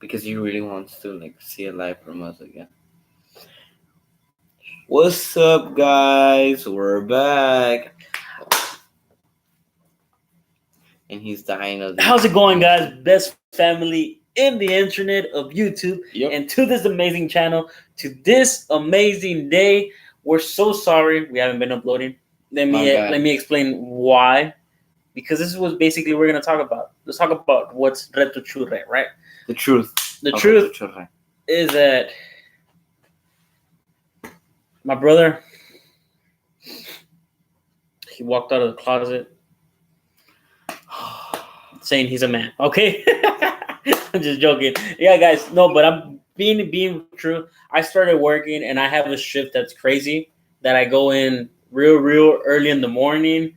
because he really wants to like see a live from us again. What's up, guys? We're back, and he's dying of. How's it going, guys? Best family in the internet of YouTube, Yep. and to this amazing channel, to this amazing day. We're so sorry we haven't been uploading. My bad. Let me explain why. Because this is what basically we're gonna talk about. Let's talk about what's retochre, right? The truth. The of truth retochre. is that my brother, he walked out of the closet saying he's a man. Okay, I'm just joking. Yeah, guys, no, but I'm being true. I started working and I have a shift that's crazy. That I go in real early in the morning,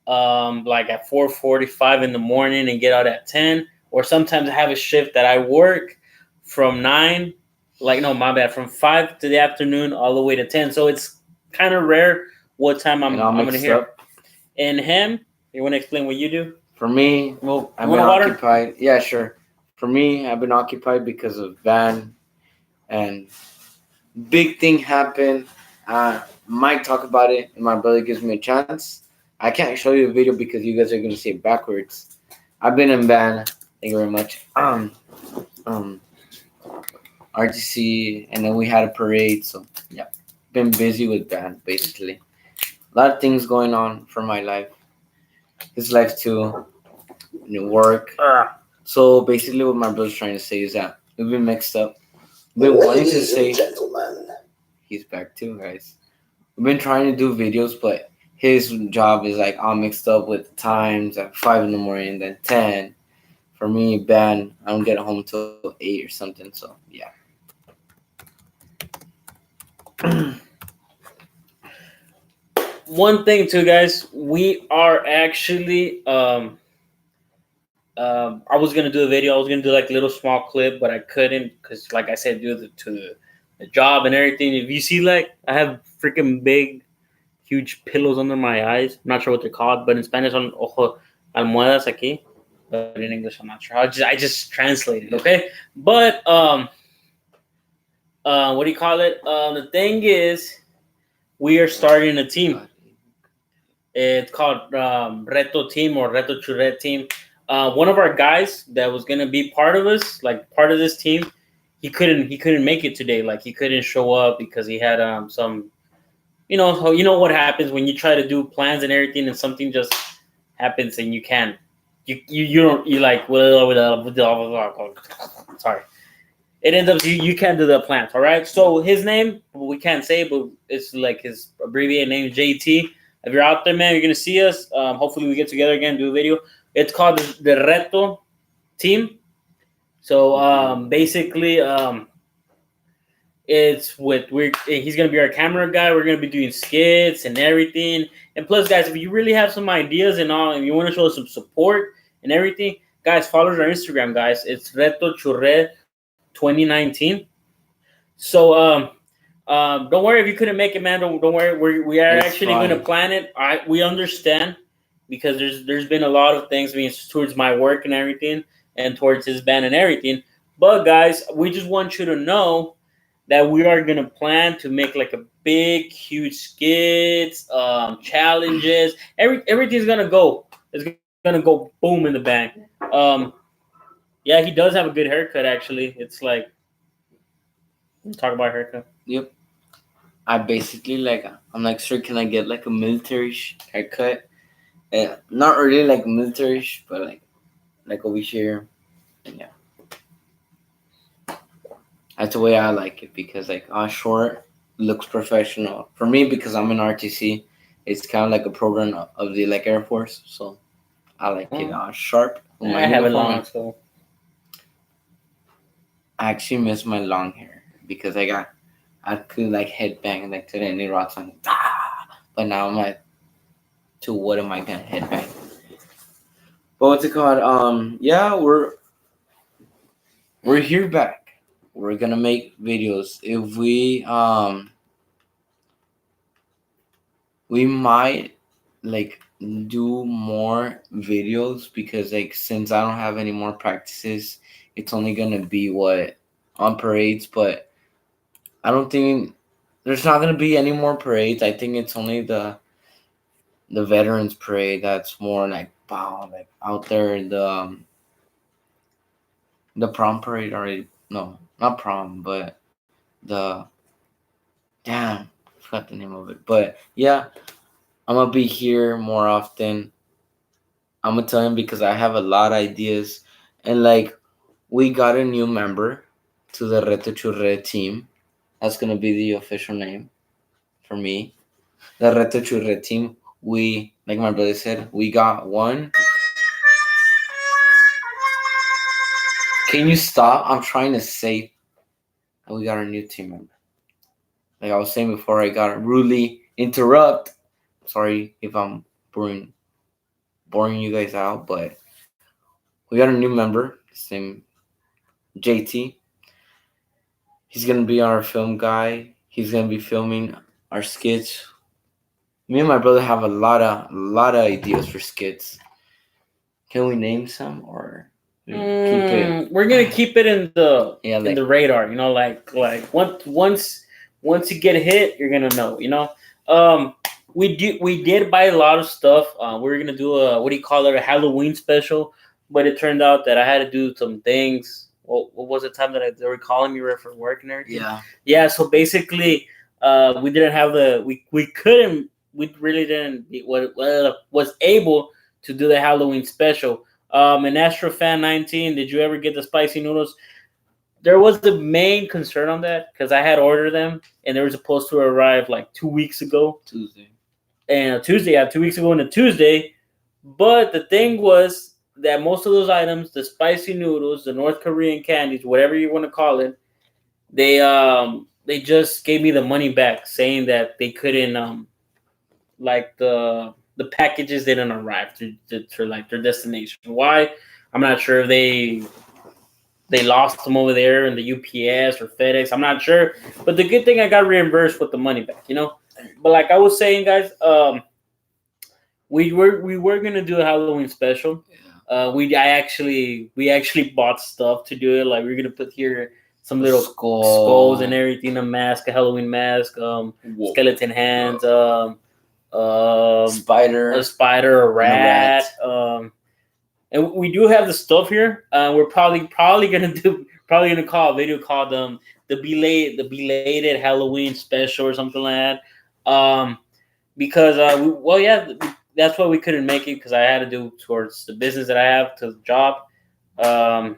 like at 4:45 in the morning, and get out at 10. Or sometimes I have a shift that I work from 9, like no, my bad, from 5 to the afternoon all the way to 10. So it's kind of rare what time I'm gonna hear. Up. And him, you want to explain what you do? For me, Well, I've been occupied. Yeah, sure. For me, I've been occupied because of Van, and big thing happened. Might talk about it, and my brother gives me a chance. I can't show you a video because you guys are gonna see it backwards. I've been in Van. Thank you very much. RTC, and then we had a parade. So yeah, been busy with Van basically. A lot of things going on for my life. His life too. Work. So basically, what my brother's trying to say is that we've been mixed up. We've been wanting to say, gentlemen. He's back too, guys. We've been trying to do videos, but his job is like all mixed up with times at 5 in the morning, then 10. For me, Ben, I don't get home till 8 or something. So yeah. One thing too, guys, we are actually I was gonna do a video. I was gonna do like a little small clip, but I couldn't because, like I said, due to the job and everything. If you see, like, I have freaking big, huge pillows under my eyes. I'm not sure what they're called, but in Spanish, son ojo almohadas aquí. But in English, I'm not sure. I just translated, okay? But what do you call it? The thing is, we are starting a team. It's called Reto Team or Reto Churret Team. One of our guys that was gonna be part of us, like part of this team, he couldn't make it today. Like he couldn't show up because he had some, you know what happens when you try to do plans and everything, and something just happens and you can't. You don't you like sorry. It ends up you can't do the plans. All right. So his name we can't say, but it's like his abbreviated name JT. If you're out there, man, you're gonna see us. Hopefully, we get together again, do a video. It's called the Reto Team. So basically, it's he's gonna be our camera guy. We're gonna be doing skits and everything. And plus, guys, if you really have some ideas and all, and you want to show us some support and everything, guys, follow our Instagram, guys. It's Reto Churre 2019. So don't worry if you couldn't make it, man. Don't worry. We are actually going to plan it. We understand because there's been a lot of things towards my work and everything, and towards his band and everything. But guys, we just want you to know that we are gonna plan to make like a big, huge skits, challenges. Everything's gonna go. It's gonna go boom in the bank. Yeah, he does have a good haircut. Actually, it's like talk about haircut. Yep. I basically I'm like, sir, can I get like a military haircut? Not really like military, but like over here. And yeah. That's the way I like it because like on short looks professional. For me, because I'm an RTC, it's kind of like a program of the like Air Force. So I like it on sharp. I have it long, so I actually miss my long hair because I could like headbang like to any rock song. But now I'm like, to what am I gonna headbang? But what's it called? Yeah, we're here back. We're gonna make videos. If we might like do more videos because like since I don't have any more practices, it's only gonna be what on parades, but I don't think there's not gonna be any more parades. I think it's only the veterans parade that's more like wow, like out there. The prom parade already no, not prom, but the damn forgot the name of it. But yeah, I'm gonna be here more often. I'm gonna tell him because I have a lot of ideas, and like we got a new member to the retochre team. That's gonna be the official name for me. The retochre team. We like my brother said, we got one. Can you stop? I'm trying to say that we got our new team member. Like I was saying before, I got rudely interrupt. Sorry if I'm boring you guys out, but we got a new member. His name JT. He's gonna be our film guy. He's gonna be filming our skits. Me and my brother have a lot of ideas for skits. Can we name some or keep it? We're gonna keep it Yeah, in like the radar. You know, like once you get hit, you're gonna know. You know, um, we did buy a lot of stuff. We were gonna do a what do you call it, a Halloween special, but it turned out that I had to do some things. What was the time that they were calling me right for work and everything? yeah, Yeah. So basically, we didn't have we couldn't we really didn't was able to do the Halloween special. And Astro Fan 19, did you ever get the spicy noodles? There was a main concern on that because I had ordered them and they were supposed to arrive like 2 weeks ago. Tuesday. And a Tuesday, yeah, 2 weeks ago and a Tuesday. But the thing was that most of those items, the spicy noodles, the North Korean candies, whatever you want to call it, they just gave me the money back, saying that they couldn't like the packages didn't arrive to like their destination. Why? I'm not sure if they lost them over there in the UPS or FedEx. I'm not sure, but the good thing I got reimbursed with the money back. You know, but like I was saying, guys, we were gonna do a Halloween special. We actually bought stuff to do it. Like we are gonna put here some A little skull. skulls and everything, a mask, a Halloween mask, Whoa. skeleton hands, Spider. a spider, a rat. And we do have the stuff here. We're probably gonna call a video called the belated Halloween special or something like that. Because that's why we couldn't make it because I had to do towards the business that I have to the job. Um,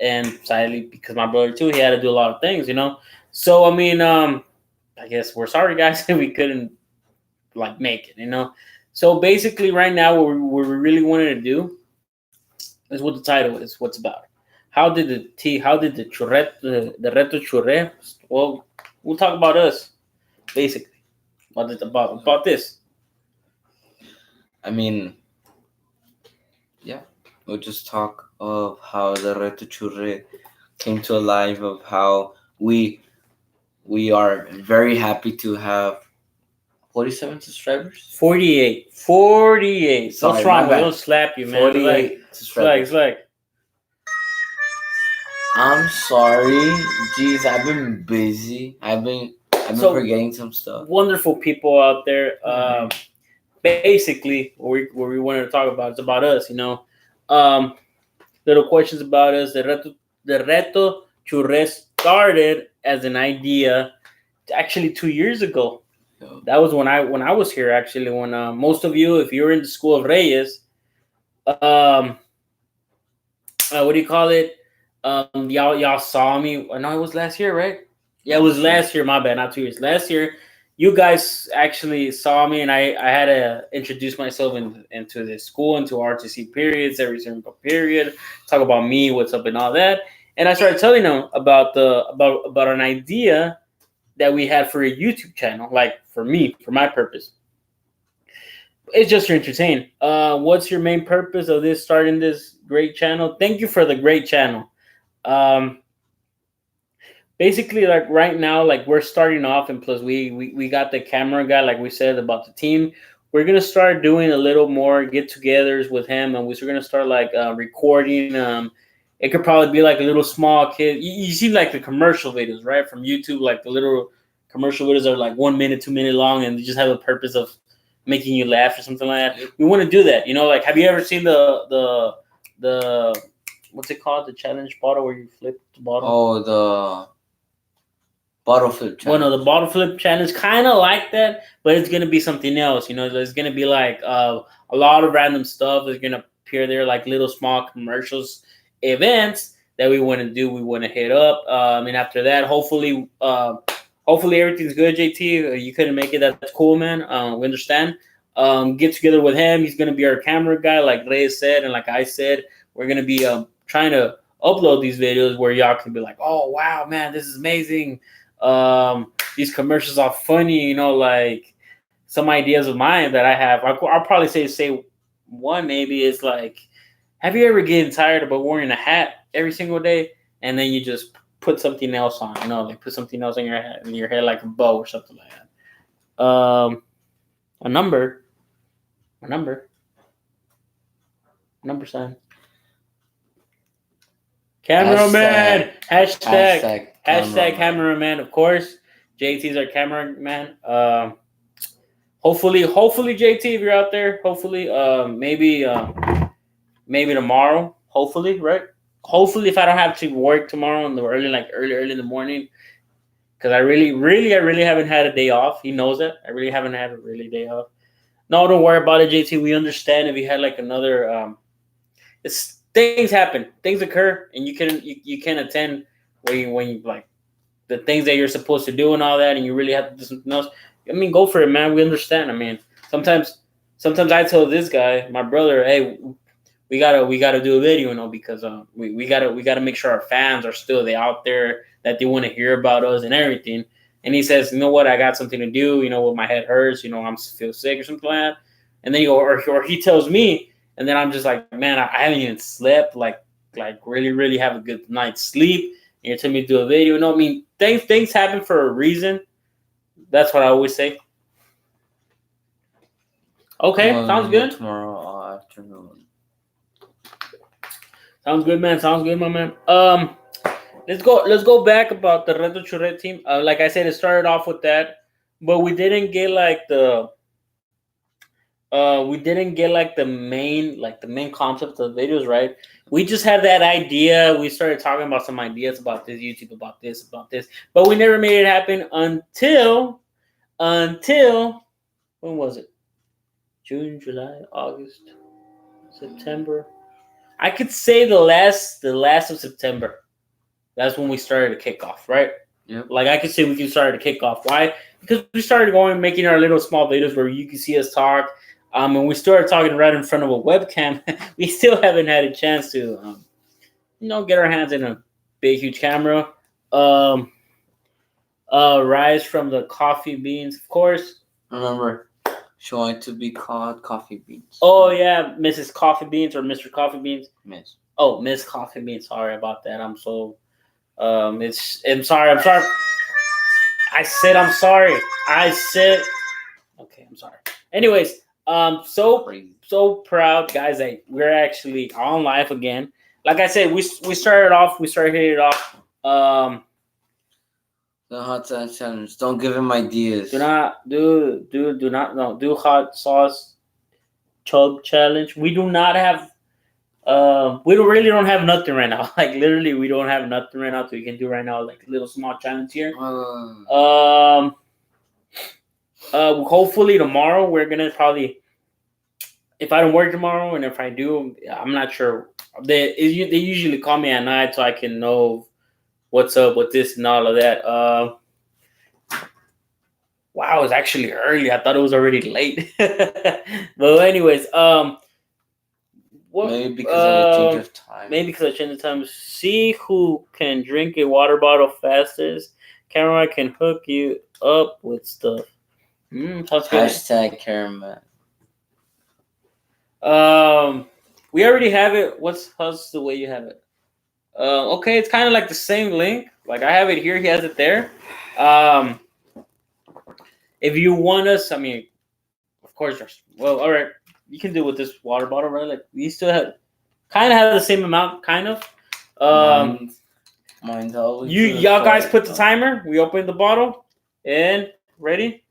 and sadly because my brother too, he had to do a lot of things, you know. So I mean, I guess we're sorry guys that we couldn't like make it, you know. So basically, right now, what we really wanted to do is what the title is. What's about? How did the reto churre? Well, we'll talk about us basically. About this. I mean, yeah. We'll just talk of how the retochre came to life, of how we are very happy to have 47 subscribers. 48. 48. What's Sorry, my wrong with? bad. Don't slap you, man. 48 subscribers. It's like I'm sorry. Jeez, I've been busy. I've been so forgetting some stuff. wonderful people out there. Basically, what we wanted to talk about is about us. You know, um, little questions about us. The reto churres started as an idea actually 2 years ago. That was when I was here actually. When most of you, if you're in the school of Reyes, um, what do you call it? Y'all saw me. I know it was last year, right? Yeah, it was last year. My bad, not 2 years. Last year, you guys actually saw me, and I had to introduce myself into the school, into RTC periods, every single period, talk about me, what's up, and all that. And I started telling them about an idea that we had for a YouTube channel, like for me, for my purpose. It's just to entertain. What's your main purpose of this starting this great channel? Thank you for the great channel. Um, Basically, like right now, like we're starting off, and plus we got the camera guy, like we said about the team. we're gonna start doing a little more get-togethers with him, and we're gonna start like recording. It could probably be like a little small kid. You see like the commercial videos, right, from YouTube, like the little commercial videos are like 1 minute, 2 minute long, and they just have a purpose of making you laugh or something like that. We want to do that, Like, have you ever seen the what's it called? The challenge bottle where you flip the bottle. Oh, the bottle flip challenge. Well, no, the bottle flip challenge, kind of like that, but it's gonna be something else. There's gonna be like a lot of random stuff. There's gonna appear there like little small commercials, events that we want to do. We want to hit up, and after that, hopefully everything's good. JT, you couldn't make it. That's cool, man. We understand. Get together with him. He's gonna be our camera guy, like Reyes said, and like I said, we're gonna be trying to upload these videos where y'all can be like, oh wow, man, this is amazing. These commercials are funny, like some ideas of mine that I have. I'll probably say one maybe is like, have you ever getting tired about wearing a hat every single day, and then you just put something else on, like put something else on your head, like a bow or something like that. A number sign. Cameraman. Hashtag cameraman. Of course, JT's our cameraman. Hopefully, JT, if you're out there, hopefully, maybe tomorrow. Hopefully, right? Hopefully, if I don't have to work tomorrow in the early in the morning, because I really haven't had a day off. He knows that I really haven't had a really day off. No, don't worry about it, JT. We understand if you had like another. It's things happen, things occur, and you can attend when you like the things that you're supposed to do and all that, and you really have to do something else. I mean, go for it, man. We understand. I mean, sometimes I tell this guy, my brother, hey, we gotta do a video, because we gotta make sure our fans are still out there, that they want to hear about us and everything. And he says, you know what, I got something to do. When my head hurts, I'm feel sick or something like that. And then or he tells me, and then I'm just like, man, I haven't even slept, like really have a good night's sleep. And you're telling me to do a video. No, I mean, things happen for a reason. That's what I always say. Okay, sounds good. Tomorrow afternoon. Sounds good, man. Sounds good, my man. Let's go back about the retochre team. Like I said, it started off with that, but we didn't get like the main concept of the videos, right? We just had that idea. We started talking about some ideas about this YouTube, about this, but we never made it happen until when was it? June, July, August, September. I could say the last of September. That's when we started to kick off, right? Yep. Like I could say we started to kick off. Why? Because we started making our little small videos where you can see us talk. And we started talking right in front of a webcam. We still haven't had a chance to, get our hands in a big, huge camera. Rise from the coffee beans, of course. Remember, she wanted to be called Coffee Beans. Oh yeah, Mrs. Coffee Beans or Mr. Coffee Beans. Miss. Oh, Miss Coffee Beans. Sorry about that. I'm so. I'm sorry. I said I'm sorry. Okay, I'm sorry. Anyways, so proud, guys, that we're actually on live again. Like I said, we started hitting it off. The hot sauce challenge. Don't give him ideas. Do not do hot sauce chug challenge. We do not have. We don't have nothing right now. Like literally, we don't have nothing right now. So we can do right now, like a little small challenge here. Hopefully tomorrow we're gonna probably. If I don't work tomorrow, and if I do, I'm not sure. They usually call me at night so I can know what's up with this and all of that. Wow, it's actually early. I thought it was already late. But anyways, maybe because of the change of time. Maybe because of the change of time. See who can drink a water bottle fastest. Camera can hook you up with stuff. Hashtag Caramel. We already have it. How's the way you have it? Okay, it's kind of like the same link. Like I have it here. He has it there. If you want us, I mean, of cornstarch. Well, all right, you can do with this water bottle, right? Like we still have kind of have the same amount, kind of. Um, Mine's, mine's always you to the y'all guys corner. put the timer. We open the bottle and ready,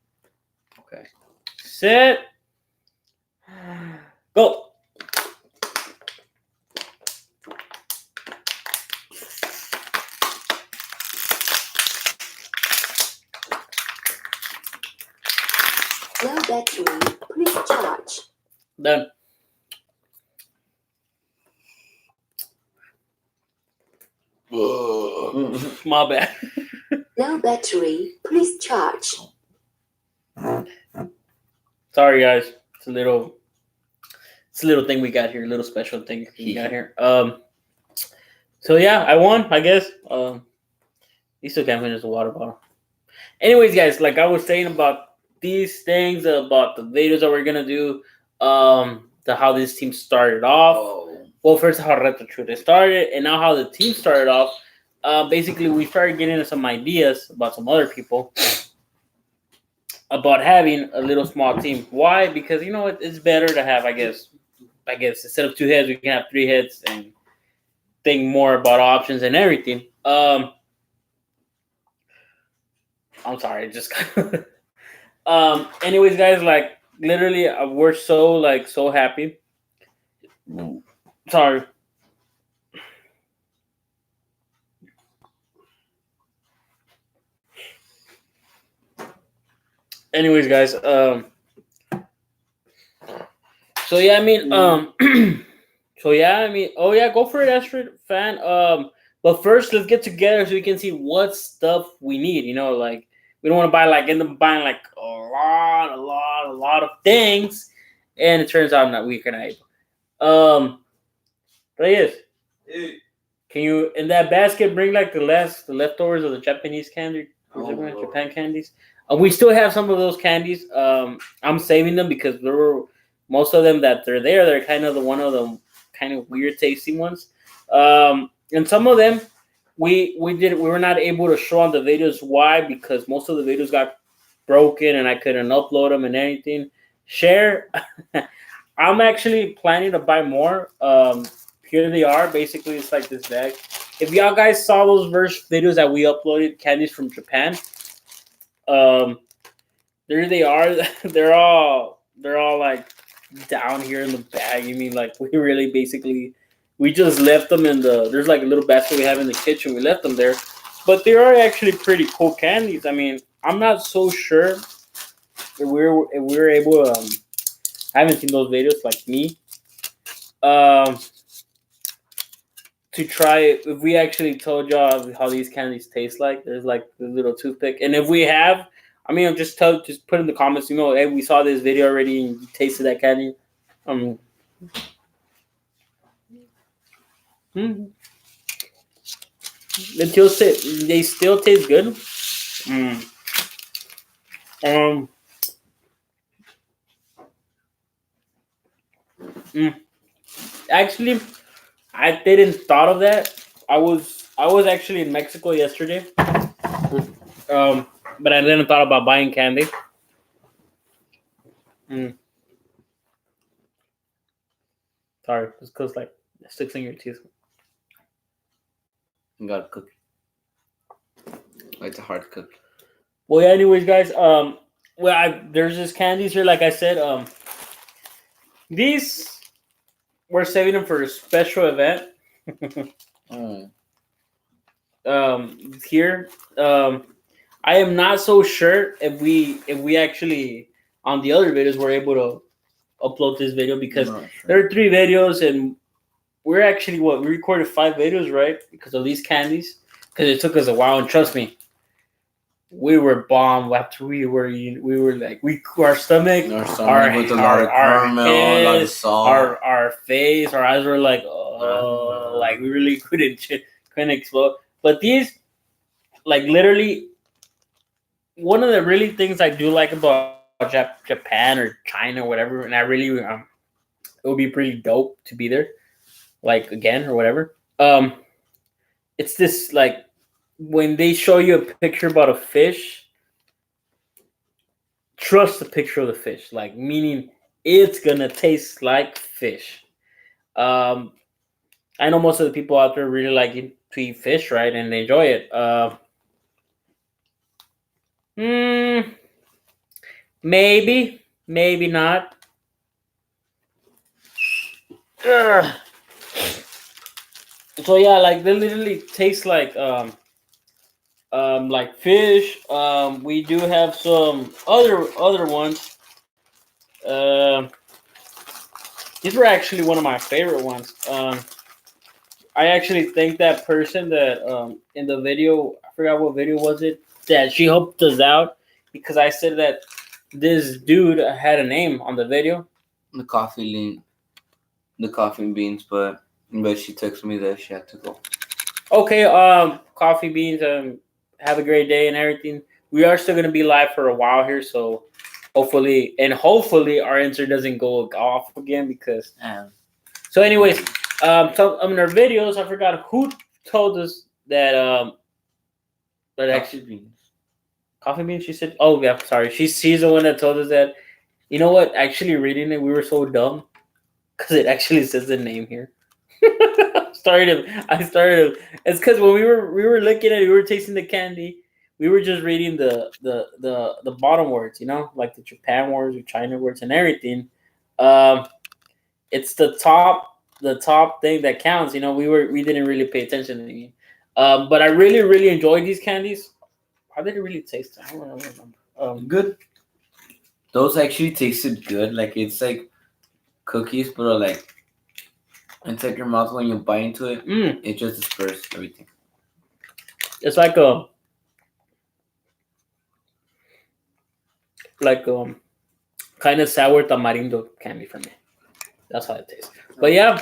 Okay. set, go. Low battery, please charge. Done. My bad. Low battery, please charge. Sorry, guys. It's a little thing we got here. A little special thing we got here. So yeah, I won. I guess. You still can't finish the water bottle. Anyways, guys, like I was saying about these things, about the videos that we're gonna do, the how this team started off. Oh. Well, first how retochre started, and now how the team started off. Basically, we started getting into some ideas about some other people about having a little small team. Why? Because it's better to have, I guess, instead of 2 heads, we can have 3 heads and think more about options and everything. I'm sorry, just anyways, guys, like literally, we're so happy. Sorry. Anyways, guys, so yeah, I mean, oh yeah, go for it, Astrid fan. But first, let's get together so we can see what stuff we need. Like we don't want to buy end up buying like a lot of things, and it turns out we're not able. Reyes, can you in that basket bring like the leftovers of the Japanese candy, Japan candies? We still have some of those candies. I'm saving them because there were most of them that they're there. They're kind of one of the kind of weird tasting ones. And some of them we were not able to show on the videos. Why? Because most of the videos got broken and I couldn't upload them and anything. Share. I'm actually planning to buy more. Here they are. Basically, it's like this bag. If y'all guys saw those first videos that we uploaded, candies from Japan, there they are. they're all like down here in the bag. You mean like we really basically we just left them in there's like a little basket we have in the kitchen. We left them there, but they are actually pretty cool candies. I mean, I'm not so sure if we're able to. I haven't seen those videos like me. To try it, if we actually told y'all how these candies taste like, there's like the little toothpick, and if we have, I mean, just put in the comments. Hey, we saw this video already and you tasted that candy. They still taste good. Actually, I didn't thought of that. I was actually in Mexico yesterday. But I didn't thought about buying candy. Sorry, it's because like it sticks in your teeth. You gotta cook. It's a hard cook. Well, yeah. Anyways, guys. There's this candies here. Like I said, these we're saving them for a special event. Here, I am not so sure if we actually on the other videos were able to upload this video because there are 3 videos and we're actually we recorded 5 videos, right? Because of these candies. Because it took us a while, and trust me, we were bombed after we were like our stomach, our with a lot of caramel, a lot of salt, our face, our eyes were like like we really couldn't explode. But these, like literally, one of the really things I do like about Japan or China or whatever, and I really it would be pretty dope to be there, like again or whatever. It's this like when they show you a picture about a fish trust the picture of the fish, like meaning it's gonna taste like fish. Um, I know most of the people out there really like to eat fish, right, and they enjoy it. Mm, maybe, maybe not. Ugh. So yeah, like they literally taste like fish. We do have some other ones. Um, these were actually one of my favorite ones. I actually thank that person that in the video, I forgot what video was it, that she helped us out because I said that this dude had a name on the video. The coffee lean, the coffee and beans, but she texted me that she had to go. Okay, coffee beans, have a great day and everything. We are still gonna be live for a while here, so hopefully our answer doesn't go off again because so anyways, so in our videos I forgot who told us that that actually beans. coffee beans. She said, "Oh yeah, sorry." She's the one that told us that. You know what? Actually, reading it, we were so dumb because it actually says the name here. I started. It's because when we were looking at it, we were tasting the candy. We were just reading the bottom words, like the Japan words or China words and everything. Um, it's the top thing that counts. We didn't really pay attention to it. But I really enjoyed these candies. How did it really taste? I don't remember. Good. Those actually tasted good. Like it's like cookies, but like inside your mouth when you bite into it, it just disperses everything. It's like kind of sour tamarindo candy for me. That's how it tastes. But yeah,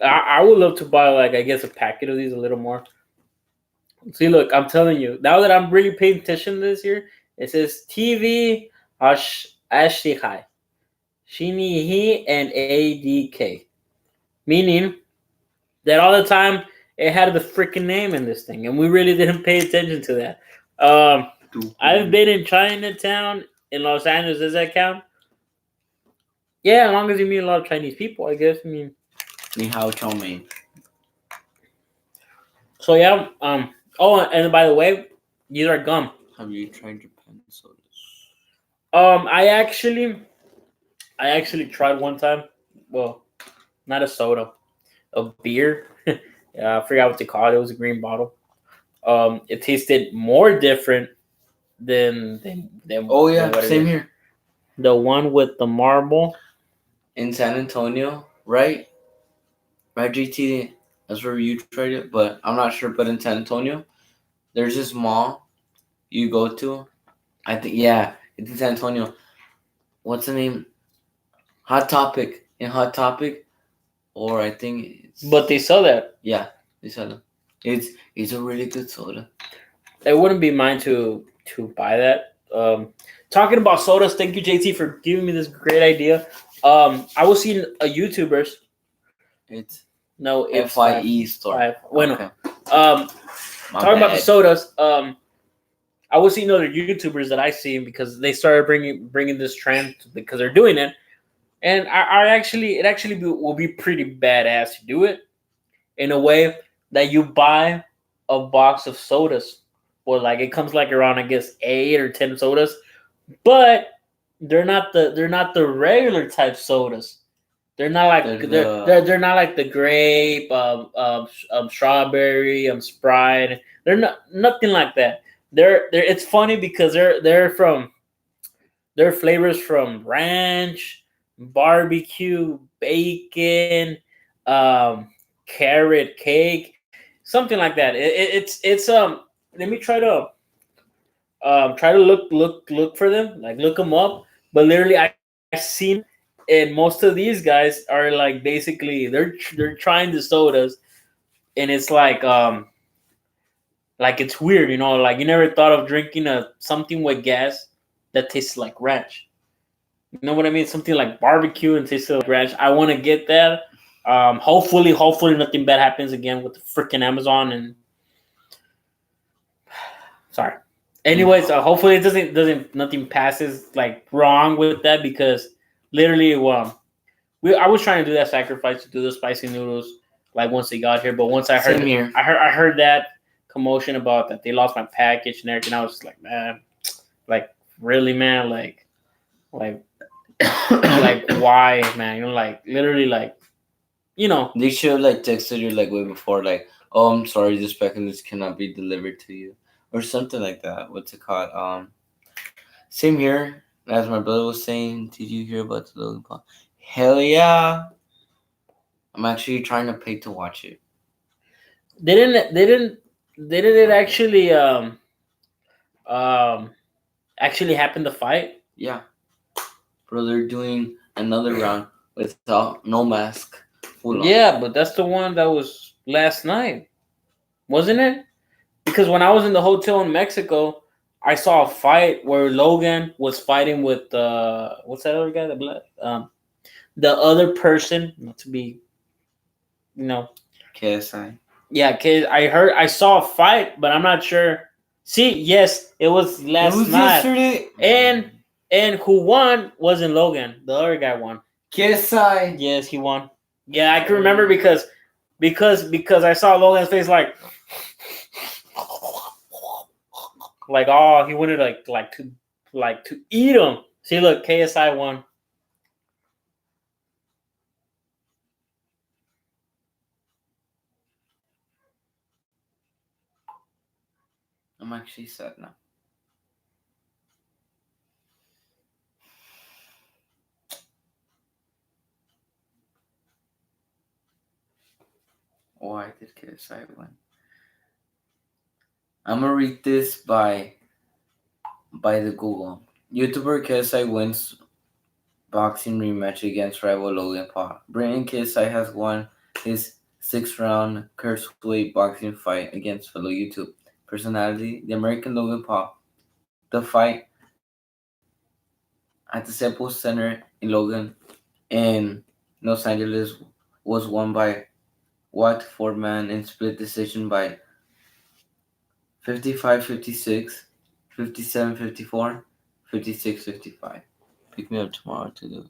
I would love to buy like I guess a packet of these a little more. See, look, I'm telling you, now that I'm really paying attention this year, it says TV Ashihai, Shinihi, and ADK. Meaning that all the time it had the freaking name in this thing, and we really didn't pay attention to that. I've been in Chinatown in Los Angeles. Does that count? Yeah, as long as you meet a lot of Chinese people, I guess. I mean, Ni hao chow mein. so yeah. Oh, and by the way, these are gum. Have you tried Japan sodas? I actually tried one time. Well, not a soda, a beer. Yeah, I forgot what they called it. It was a green bottle. It tasted more different than Oh yeah, than what it same is. here. The one with the marble. In San Antonio, right? Right, GT. That's where you tried it, but I'm not sure. But in San Antonio, there's this mall you go to. I think it's in San Antonio. What's the name? Hot Topic. In Hot Topic, or I think it's. But they sell that. Yeah, they sell it. It's a really good soda. It wouldn't be mine to buy that. Talking about sodas, thank you JT for giving me this great idea. I was seeing a YouTubers. It's No, it's FIE store. Bueno. Okay. Talking about the sodas. I was seeing other YouTubers that I see because they started bringing this trend because they're doing it, and it actually will be pretty badass to do it in a way that you buy a box of sodas, or like it comes like around I guess 8 or 10 sodas, but they're not the regular type sodas. They're not like they're not like the grape, strawberry, Sprite. They're not nothing like that. They're. It's funny because they're flavors from ranch, barbecue, bacon, carrot cake, something like that. It's. Let me try to look for them, like look them up. But literally, I've seen, and most of these guys are like basically they're trying the sodas, and it's like it's weird, like you never thought of drinking something with gas that tastes like ranch. You know what I mean? Something like barbecue and tastes like ranch. I want to get that. Hopefully nothing bad happens again with the freaking Amazon and sorry. Anyways, hopefully it doesn't nothing passes like wrong with that because literally, I was trying to do that sacrifice to do the spicy noodles like once they got here, but once Same here. I heard that commotion about that they lost my package and everything. I was just like, man, like really, man, like like why, man? You know, like literally, like you know, They should have like texted you like way before, like, oh, I'm sorry, this package cannot be delivered to you, or something like that. What's it called? Same here. As my brother was saying, did you hear about the Logan Paul? Hell yeah! I'm actually trying to pay to watch it. they didn't they didn't didn't it um actually happen to fight? Yeah, bro, they're doing another round without no mask, full on. Yeah, but that's the one that was last night, wasn't it? Because when I was in the hotel in Mexico, I saw a fight where Logan was fighting with what's that other guy? The other person, not to be, you know, KSI. yeah. Cause I saw a fight, but I'm not sure. See, yes, it was It last was night, yesterday. and who won wasn't Logan. The other guy won. KSI. Yes, he won. Yeah, I can remember because I saw Logan's face like oh he wanted to eat him. See, look, KSI won. I'm actually sad now. Why did KSI win? I'm gonna read this by the Google. YouTuber KSI wins boxing rematch against rival Logan Paul. Brian KSI has won his 6th-round cruiserweight boxing fight against fellow YouTube personality, the American Logan Paul. The fight at the Staples Center in Logan in Los Angeles was won by White four-man in split decision by 55-56, 57-54, 56-55. Pick me up tomorrow to do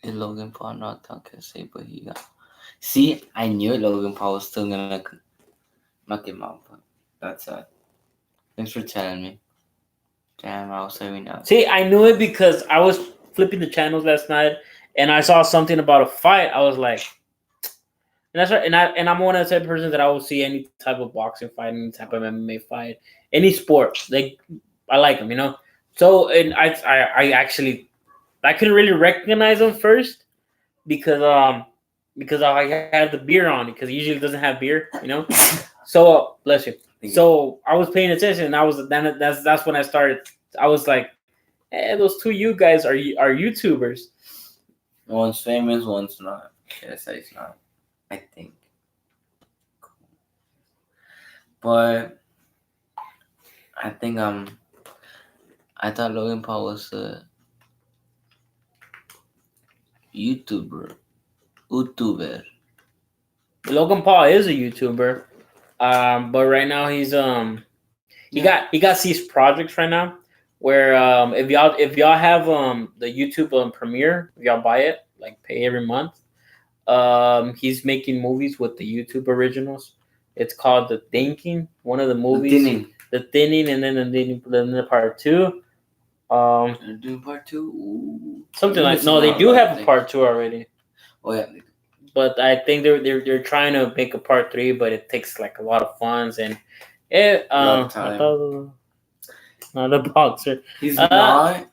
it. Logan Paul knocked out KSI, but he got. See, I knew Logan Paul was still gonna knock him out, but that's sad. Thanks for telling me. Damn, I was saving up. See, I knew it because I was flipping the channels last night and I saw something about a fight. I was like, and that's right. And I'm one of the type of persons that I will see any type of boxing fight, any type of MMA fight, any sport. I like them, you know. So and I actually I couldn't really recognize them first because I had the beer on because he usually doesn't have beer, you know. So bless you. So I was paying attention, and I was then that's when I started. I was like, "Hey, those two you guys are YouTubers." One's famous, one's not. KSI's not, I think. But I think I thought Logan Paul was a YouTuber. YouTuber. Logan Paul is a YouTuber, but right now he got ceased projects right now. Where if y'all have the YouTube Premiere, if y'all buy it, like pay every month. He's making movies with the YouTube originals. It's called The Thinking. One of the movies, The Thinning, and then the part two. They're doing part 2. Ooh. Something like no, they do have a part 2 already. Oh yeah. But I think they're trying to make a part 3, but it takes like a lot of funds and Time. Not a boxer. He's not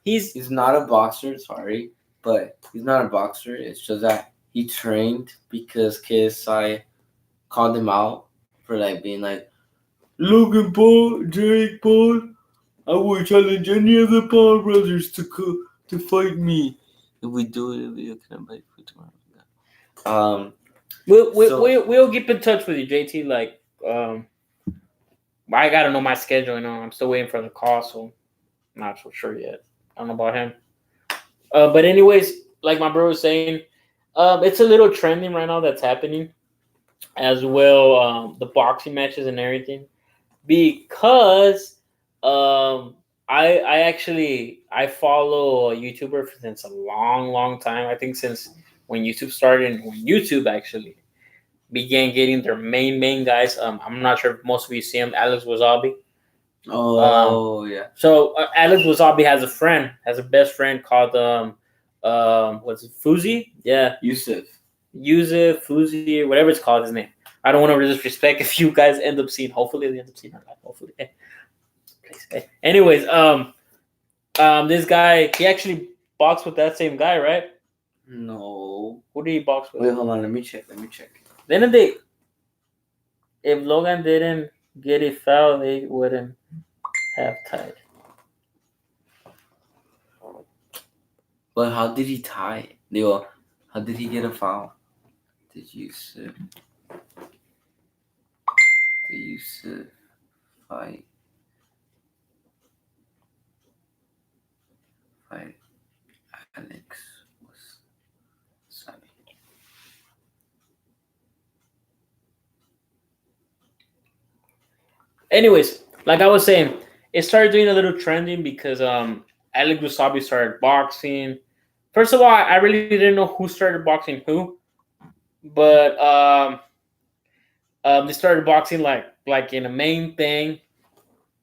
a boxer. Sorry, but he's not a boxer. It's just that he trained because KSI called him out for like being like Logan Paul, Jake Paul. I will challenge any of the Paul brothers to fight me. If we do it, we can buy food tomorrow. We'll keep in touch with you, JT. Like I gotta know my schedule. You know, I'm still waiting for the call, so I'm not so sure yet. I don't know about him. But anyways, like my bro was saying, it's a little trending right now that's happening, as well. The boxing matches and everything. because um I follow a YouTuber since a long time. I think since when YouTube started and when YouTube actually began getting their main guys. I'm not sure if most of you see him, Alex Wasabi. Oh yeah. So Alex Wasabi has a best friend called what's it, Fuzi? Yeah, Yusuf. Yusuf, Fuzi, whatever it's called, his name. I don't want to disrespect if you guys end up seeing. Hopefully, they end up seeing her live. Hopefully, please. Anyways, this guy he actually boxed with that same guy, right? No. Who did he box with? Wait, hold on. Let me check. Then if Logan didn't get a foul, they wouldn't have tied. But how did he tie? Leo, how did he get a foul? Did Yusuf fight Alex Wasabi? Anyways, like I was saying, it started doing a little trending because Alex Wasabi started boxing. First of all, I really didn't know who started boxing who, but they started boxing like in a main thing.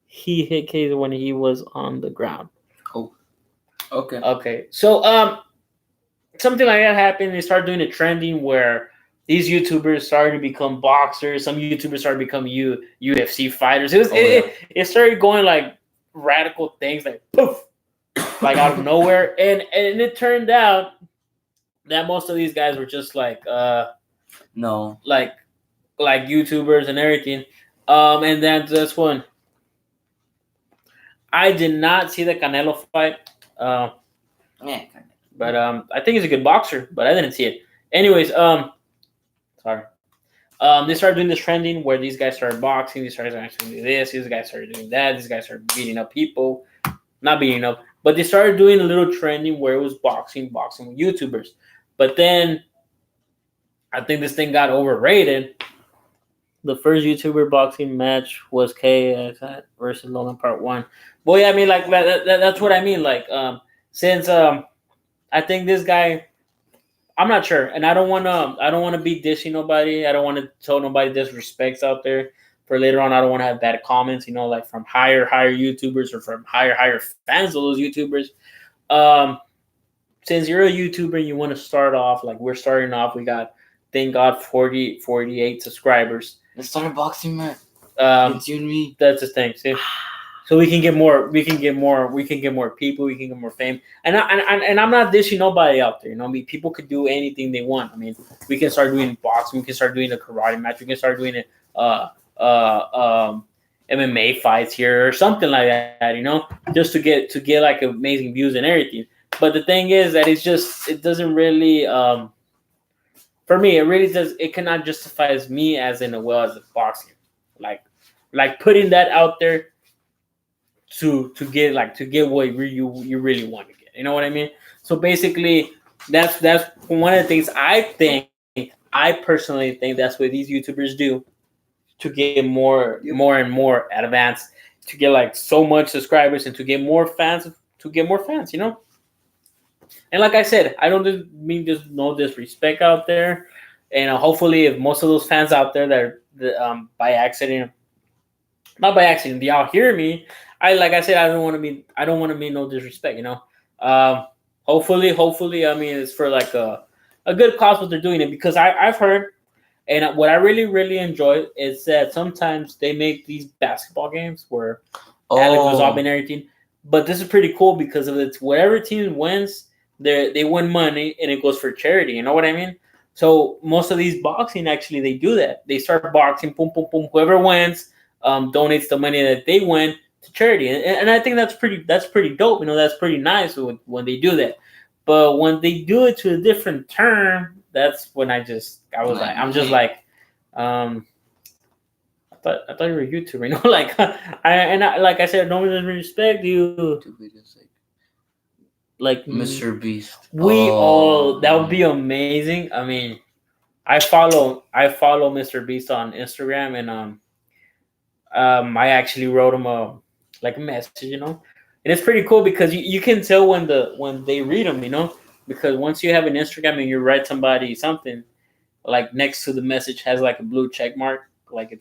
He hit Kaiser when he was on the ground. Oh, okay. Okay, so something like that happened. They started doing a trending where these YouTubers started to become boxers. Some YouTubers started becoming UFC fighters. It started going like radical things like poof, like out of nowhere, and it turned out that most of these guys were just like no, like YouTubers and everything. And then that's when I did not see the Canelo fight. yeah. But I think he's a good boxer, but I didn't see it. Anyways, sorry. They started doing this trending where these guys started boxing. These guys started doing this. These guys started doing that. These guys started beating up people. Not beating up, but they started doing a little trending where it was boxing with YouTubers. But then I think this thing got overrated. The first YouTuber boxing match was KX versus Logan Part 1. Boy, I mean, like that's what I mean. Like, since I think this guy, I'm not sure, and I don't want to be dissing nobody. I don't want to tell nobody disrespects out there for later on. I don't want to have bad comments, like from higher YouTubers or from higher fans of those YouTubers. Since you're a YouTuber and you want to start off like we're starting off, we got thank God 48 subscribers. Let's start a boxing match. It's you and me. That's the thing. See? So we can get more people, we can get more fame. And I'm not dishing nobody out there. People could do anything they want. I mean, we can start doing boxing, we can start doing a karate match, we can start doing it MMA fights here or something like that, just to get like amazing views and everything. But the thing is that it doesn't really for me it cannot justify as me as in as a boxing. Like putting that out there to get what you really want to get. You know what I mean? So basically, that's one of the things I personally think that's what these YouTubers do to get more and more advanced, to get like so much subscribers and to get more fans. And like I said, I don't mean there's no disrespect out there, and hopefully, if most of those fans out there that by accident, not by accident, they all hear me. I don't want to mean no disrespect, Hopefully, I mean it's for like a good cause what they're doing it, because I've heard, and what I really enjoy is that sometimes they make these basketball games where Alex was up and everything. But this is pretty cool because of it's whatever team wins, they win money and it goes for charity. You know what I mean? So most of these boxing actually they do that. They start boxing, boom, boom, boom. Whoever wins donates the money that they win to charity, and I think that's pretty dope. That's pretty nice when they do that. But when they do it to a different term, that's when I thought you were a YouTuber, like like I said, no one doesn't respect you. Like Mr. Beast. That would be amazing. I mean, I follow Mr. Beast on Instagram, and I actually wrote him a message, and it's pretty cool because you can tell when they read them, because once you have an Instagram and you write somebody something, like next to the message has like a blue check mark, like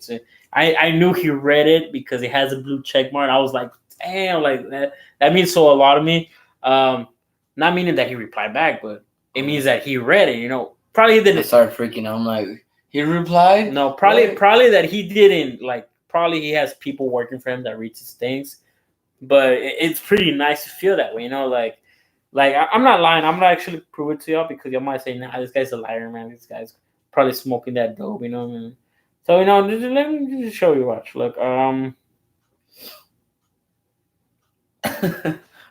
I knew he read it because it has a blue check mark. I was like, damn, like that means so a lot to me. Not meaning that he replied back, but it means that he read it. Probably he I didn't. started freaking out. I'm like, he replied? No, probably What? probably that he didn't like. Probably he has people working for him that reads his things, but it's pretty nice to feel that way. Like I'm not lying. I'm not actually prove it to y'all because y'all might say, "Nah, this guy's a liar, man. This guy's probably smoking that dope." Man. So let me just show you. Watch. Look,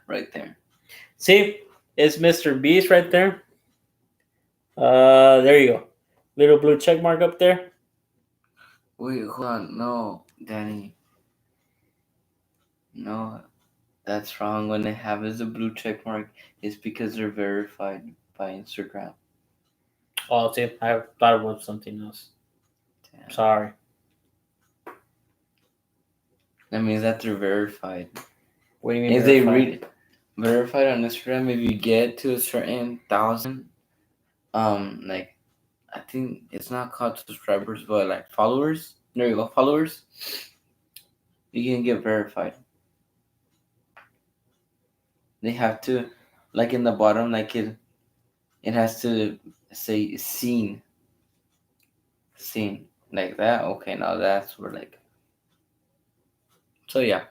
Right there. see, it's Mr. Beast right there. There you go. Little blue check mark up there. Wait, hold on. No, Danny. No, that's wrong. When they have as a blue check mark, it's because they're verified by Instagram. Oh, see, I thought it was something else. Damn. Sorry. That means that they're verified. What do you mean? If verified? they read verified on Instagram, if you get to a certain thousand, like I think it's not called subscribers, but like followers. There you go, followers. You can get verified. They have to, like in the bottom, like it has to say seen like that. Okay, now that's where like. So yeah,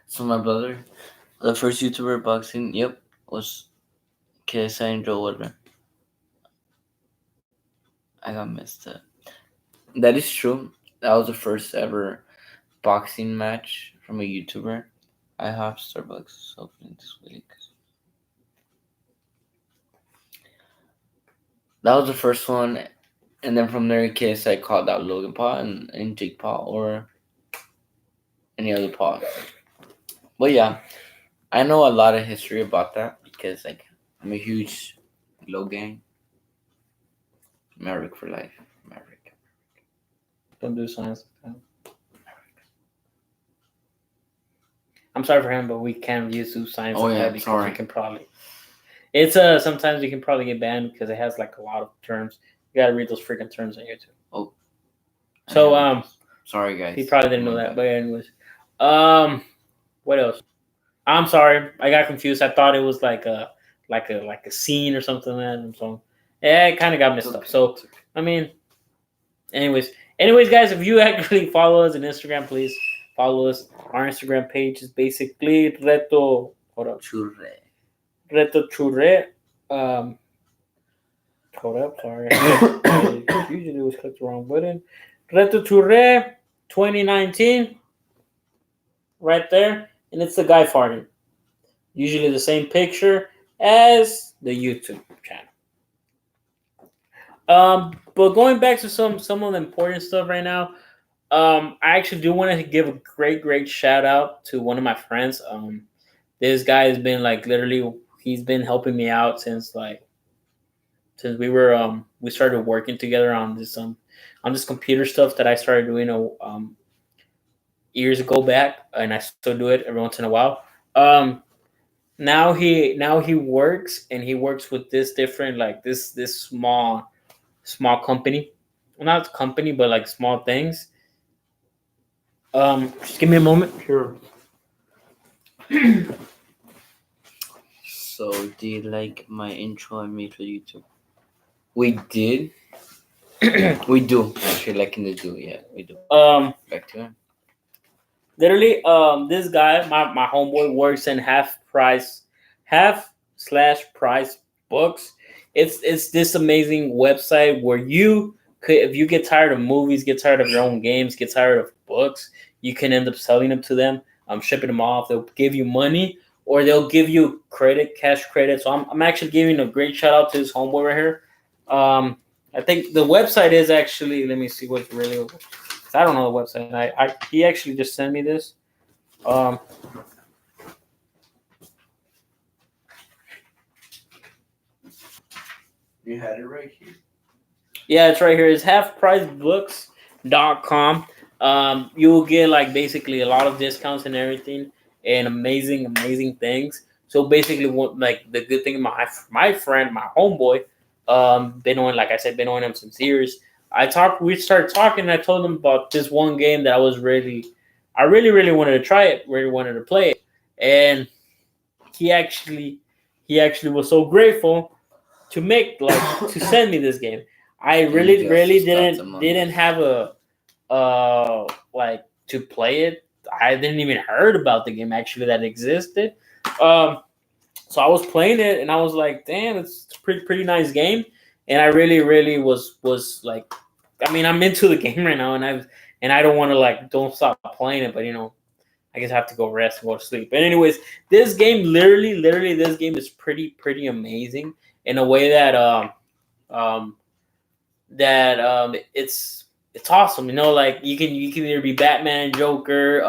so my brother, the first YouTuber boxing, yep, was KSI and Joe Wilder. I got messed up. That is true. That was the first ever boxing match from a YouTuber. I have Starbucks open this week. That was the first one, and then from there, KSI called out Logan Paul and Jake Paul or any other Paul. But yeah, I know a lot of history about that because like I'm a huge Logan Maverick for life. Maverick. Don't do science. I'm sorry for him, but we can't use science Oh like yeah, that because sorry. we can probably. It's sometimes you can probably get banned because it has like a lot of terms. You gotta read those freaking terms on YouTube. Oh. So sorry guys. he probably didn't know that, but anyways, what else? I'm sorry, I got confused. I thought it was like a scene or something like that. So yeah, it kind of got messed up. So I mean, anyways, guys, if you actually follow us on Instagram, please follow us. Our Instagram page is basically Reto. Hold up. Churre. Reto Chure. Hold up, sorry. I usually always click the wrong button. Reto Chure 2019. Right there. And it's the guy farting. Usually the same picture as the YouTube channel. But going back to some of the important stuff right now. I actually do want to give a great shout out to one of my friends. This guy has been like literally he's been helping me out since we started working together on this computer stuff that I started doing years ago back, and I still do it every once in a while. Now he works and he works with this different like this small company, well, not company but like small things. Just give me a moment. Sure. So, do you like my intro I made for YouTube? We did. We do. Actually, liking to do. Yeah, we do. Back to him. Literally, this guy, my homeboy, works in half/price books. It's this amazing website where you could, if you get tired of movies, get tired of your own games, get tired of books, you can end up selling them to them, shipping them off. They'll give you money or they'll give you cash credit. So I'm actually giving a great shout out to this homeboy right here. I think the website is actually, let me see what's really. I don't know the website. He actually just sent me this. You had it right here. Yeah, it's right here. It's halfpricebooks.com. You will get like basically a lot of discounts and everything, and amazing things. So basically, what like the good thing, my friend, my homeboy, been on, like I said, been on him some years. We started talking, and I told him about this one game that I really wanted to try it, really wanted to play it, and he actually he actually was so grateful to make like to send me this game. I And you really just got the money. didn't have a like to play it. I didn't even heard about the game actually that existed. Um, so I was playing it and I was like, damn, it's a pretty nice game. And I really was like, I mean, I'm into the game right now, and I don't want to like don't stop playing it, but I guess I have to go rest and go to sleep. But anyways, this game literally this game is pretty amazing in a way that um it's awesome. Like you can either be Batman, Joker,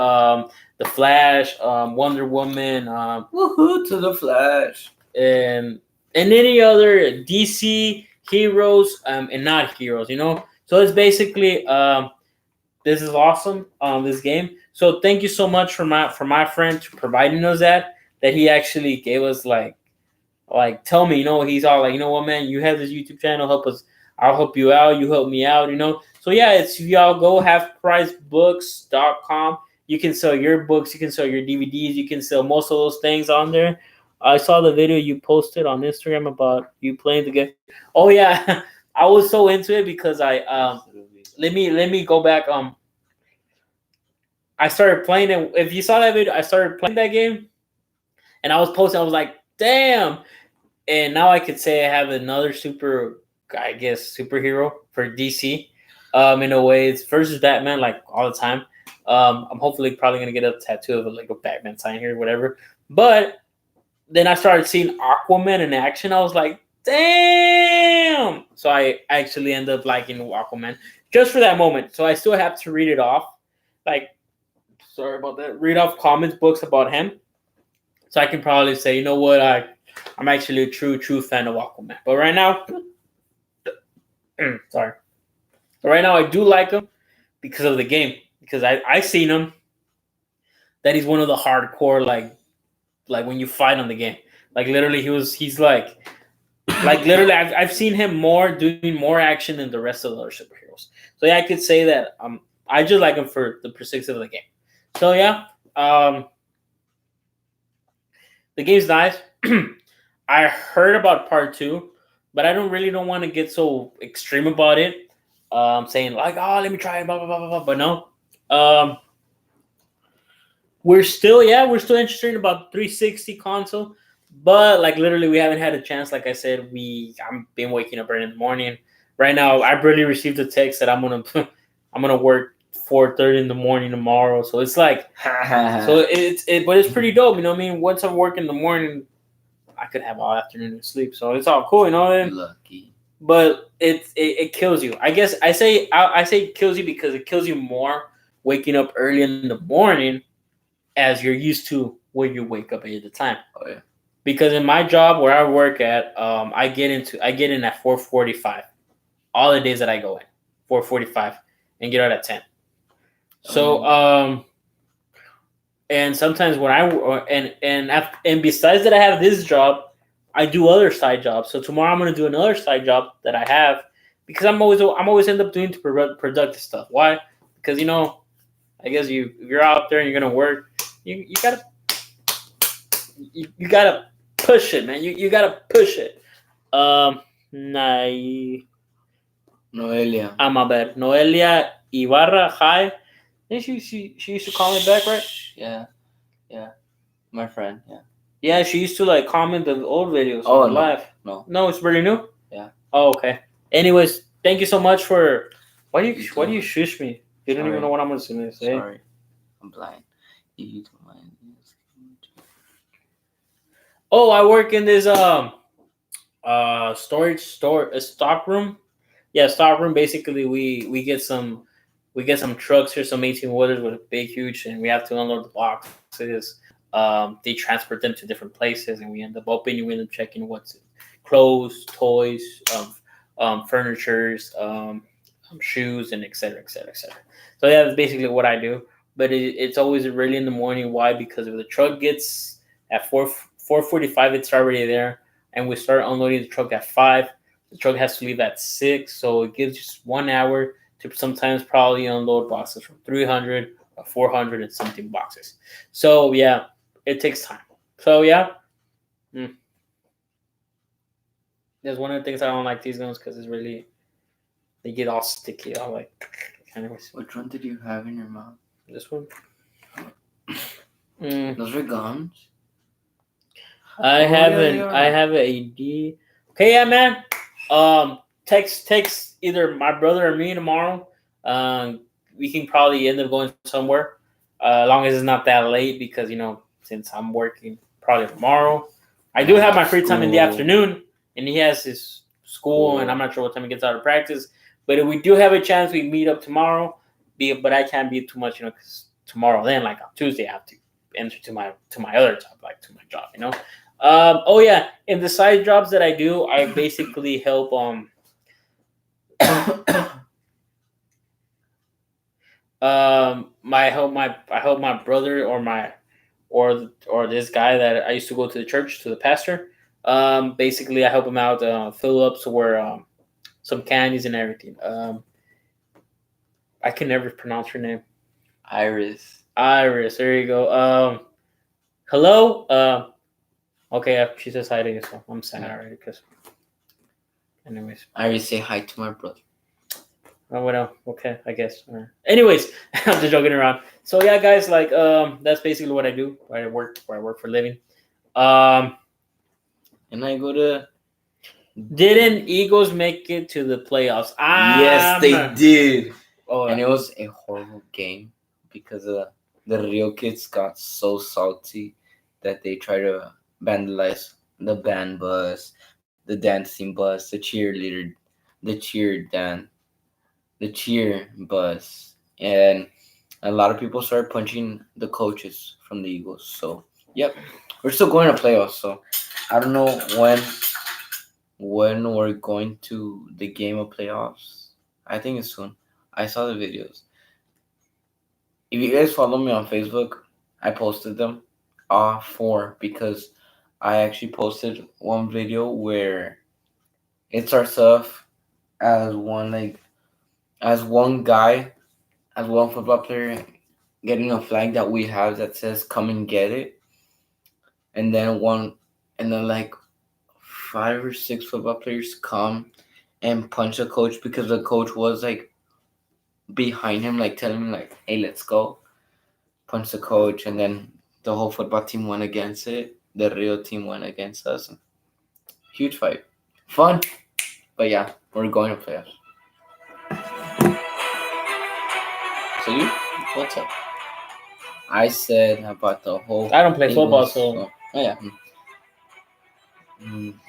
the Flash, Wonder Woman, Woohoo to the Flash. and any other DC heroes, and not heroes. So it's basically this is awesome. This game. So thank you so much for my friend to providing us that he actually gave us tell me, he's all like, what, man, you have this YouTube channel, help us, I'll help you out, you help me out. So yeah, it's y'all go halfpricebooks.com. You can sell your books, you can sell your DVDs, you can sell most of those things on there. I saw the video you posted on Instagram about you playing the game. Oh yeah, I was so into it because I let me go back. I started playing it. If you saw that video, I started playing that game, and I was posting. I was like, damn. And now I could say I have another I guess, superhero for DC. In a way, it's versus Batman like all the time. I'm hopefully probably gonna get a tattoo of a Batman sign here, whatever. But then I started seeing Aquaman in action. I was like, damn. So I actually ended up liking Aquaman just for that moment. So I still have to read it off. Like, sorry about that. Read off comics books about him. So I can probably say, you know what, I'm actually a true fan of Aquaman. But right now, sorry. But right now I do like him because of the game. Because I seen him that he's one of the hardcore like when you fight on the game. Like literally he's like literally I've seen him doing more action than the rest of the other superheroes. So yeah, I could say that I just like him for the pursuits of the game. So yeah, the game's nice. I heard about part 2, but I don't want to get so extreme about it. Saying like, oh, let me try it, blah blah blah blah blah. But no, we're still interested in about 360 console, but like literally we haven't had a chance. Like I said, I'm been waking up early in the morning. Right now, I barely received a text that I'm gonna I'm gonna work 4:30 in the morning tomorrow. So it's like, so but it's pretty dope. You know what I mean? Once I work in the morning, I could have all afternoon to sleep. So it's all cool. You know what I mean? Lucky. But it kills you. I guess I say it kills you because it kills you more waking up early in the morning as you're used to when you wake up at the time. Oh yeah. Because in my job where I work at, I get in at 4:45. All the days that I go in, 4:45, and get out at 10. So and sometimes when and besides that I have this job, I do other side jobs. So tomorrow I'm gonna do another side job that I have because I'm always end up doing productive stuff. Why? Because I guess if you're out there and you're gonna work, you gotta push it, man. You gotta push it. Noelia. My bad. Noelia Ibarra. Hi. She used to call me back, right? Yeah. My friend. Yeah. Yeah, she used to comment the old videos. Oh, on no. live. No, it's really new. Yeah. Oh, okay. Anyways, thank you so much for. Why do you shush me? You don't even know what I'm gonna say. Sorry, I'm blind. Oh, I work in this a stock room. Yeah, stock room. Basically, we get some trucks here, some 18 wheelers with big, huge, and we have to unload the boxes. They transport them to different places, and we end up opening. We end up checking what's clothes, toys, furnitures, shoes, and et cetera, et cetera, et cetera. So yeah, that's basically what I do. But it's always really in the morning. Why? Because if the truck gets at 4:45, it's already there, and we start unloading the truck at 5. The truck has to leave at 6, so it gives just 1 hour to sometimes probably unload boxes from 300 or 400 and something boxes. So yeah, it takes time. So yeah, mm. That's one of the things I don't like these guns because it's really they get all sticky. I like. Anyways, Which one did you have in your mouth? this one. Those are gums. I Oh, have yeah, an they are. I have a AD. Okay, yeah, man. Text either my brother or me tomorrow. We can probably end up going somewhere. As long as it's not that late, because since I'm working probably tomorrow, I do have my free time in the School. afternoon, and he has his school, and Cool. I'm not sure what time he gets out of practice. But if we do have a chance, we meet up tomorrow. But I can't be too much, because tomorrow, then like on Tuesday, I have to enter to my other job, like to my job. Oh yeah, in the side jobs that I do, I basically help I help my brother or this guy that I used to go to the church, to the pastor. Basically I help him out, fill up some candies and everything. I can never pronounce her name. Iris. Iris, there you go. Hello. Okay, she says hi to you, so I'm saying already. Because, anyways, Iris, say hi to my brother. oh well, okay, I guess. Anyways, I'm just joking around. So yeah, guys, like that's basically what I do. Where I work for a living. Um, And I go to. didn't Eagles make it to the playoffs? Yes, they did. Oh, And it was a horrible game because the Rio kids got so salty that they tried to vandalize the band bus, the dancing bus, the the cheer bus, and a lot of people started punching the coaches from the Eagles. So, yep, we're still going to playoffs. So, I don't know when we're going to the game of playoffs. I think it's soon. I saw the videos. If you guys follow me on Facebook, I posted them all four because I actually posted one video where it starts off as one guy, as one football player getting a flag that we have that says "Come and get it," and then like 5 or 6 football players come and punch the coach because the coach was like behind him, like telling him like, "Hey, let's go." Punch the coach, and then the whole football team went against it. The Rio team went against us. Huge fight, fun, but yeah, we're going to playoffs. So you, what's up? I said about the whole. I don't play football, Eagles, so oh yeah.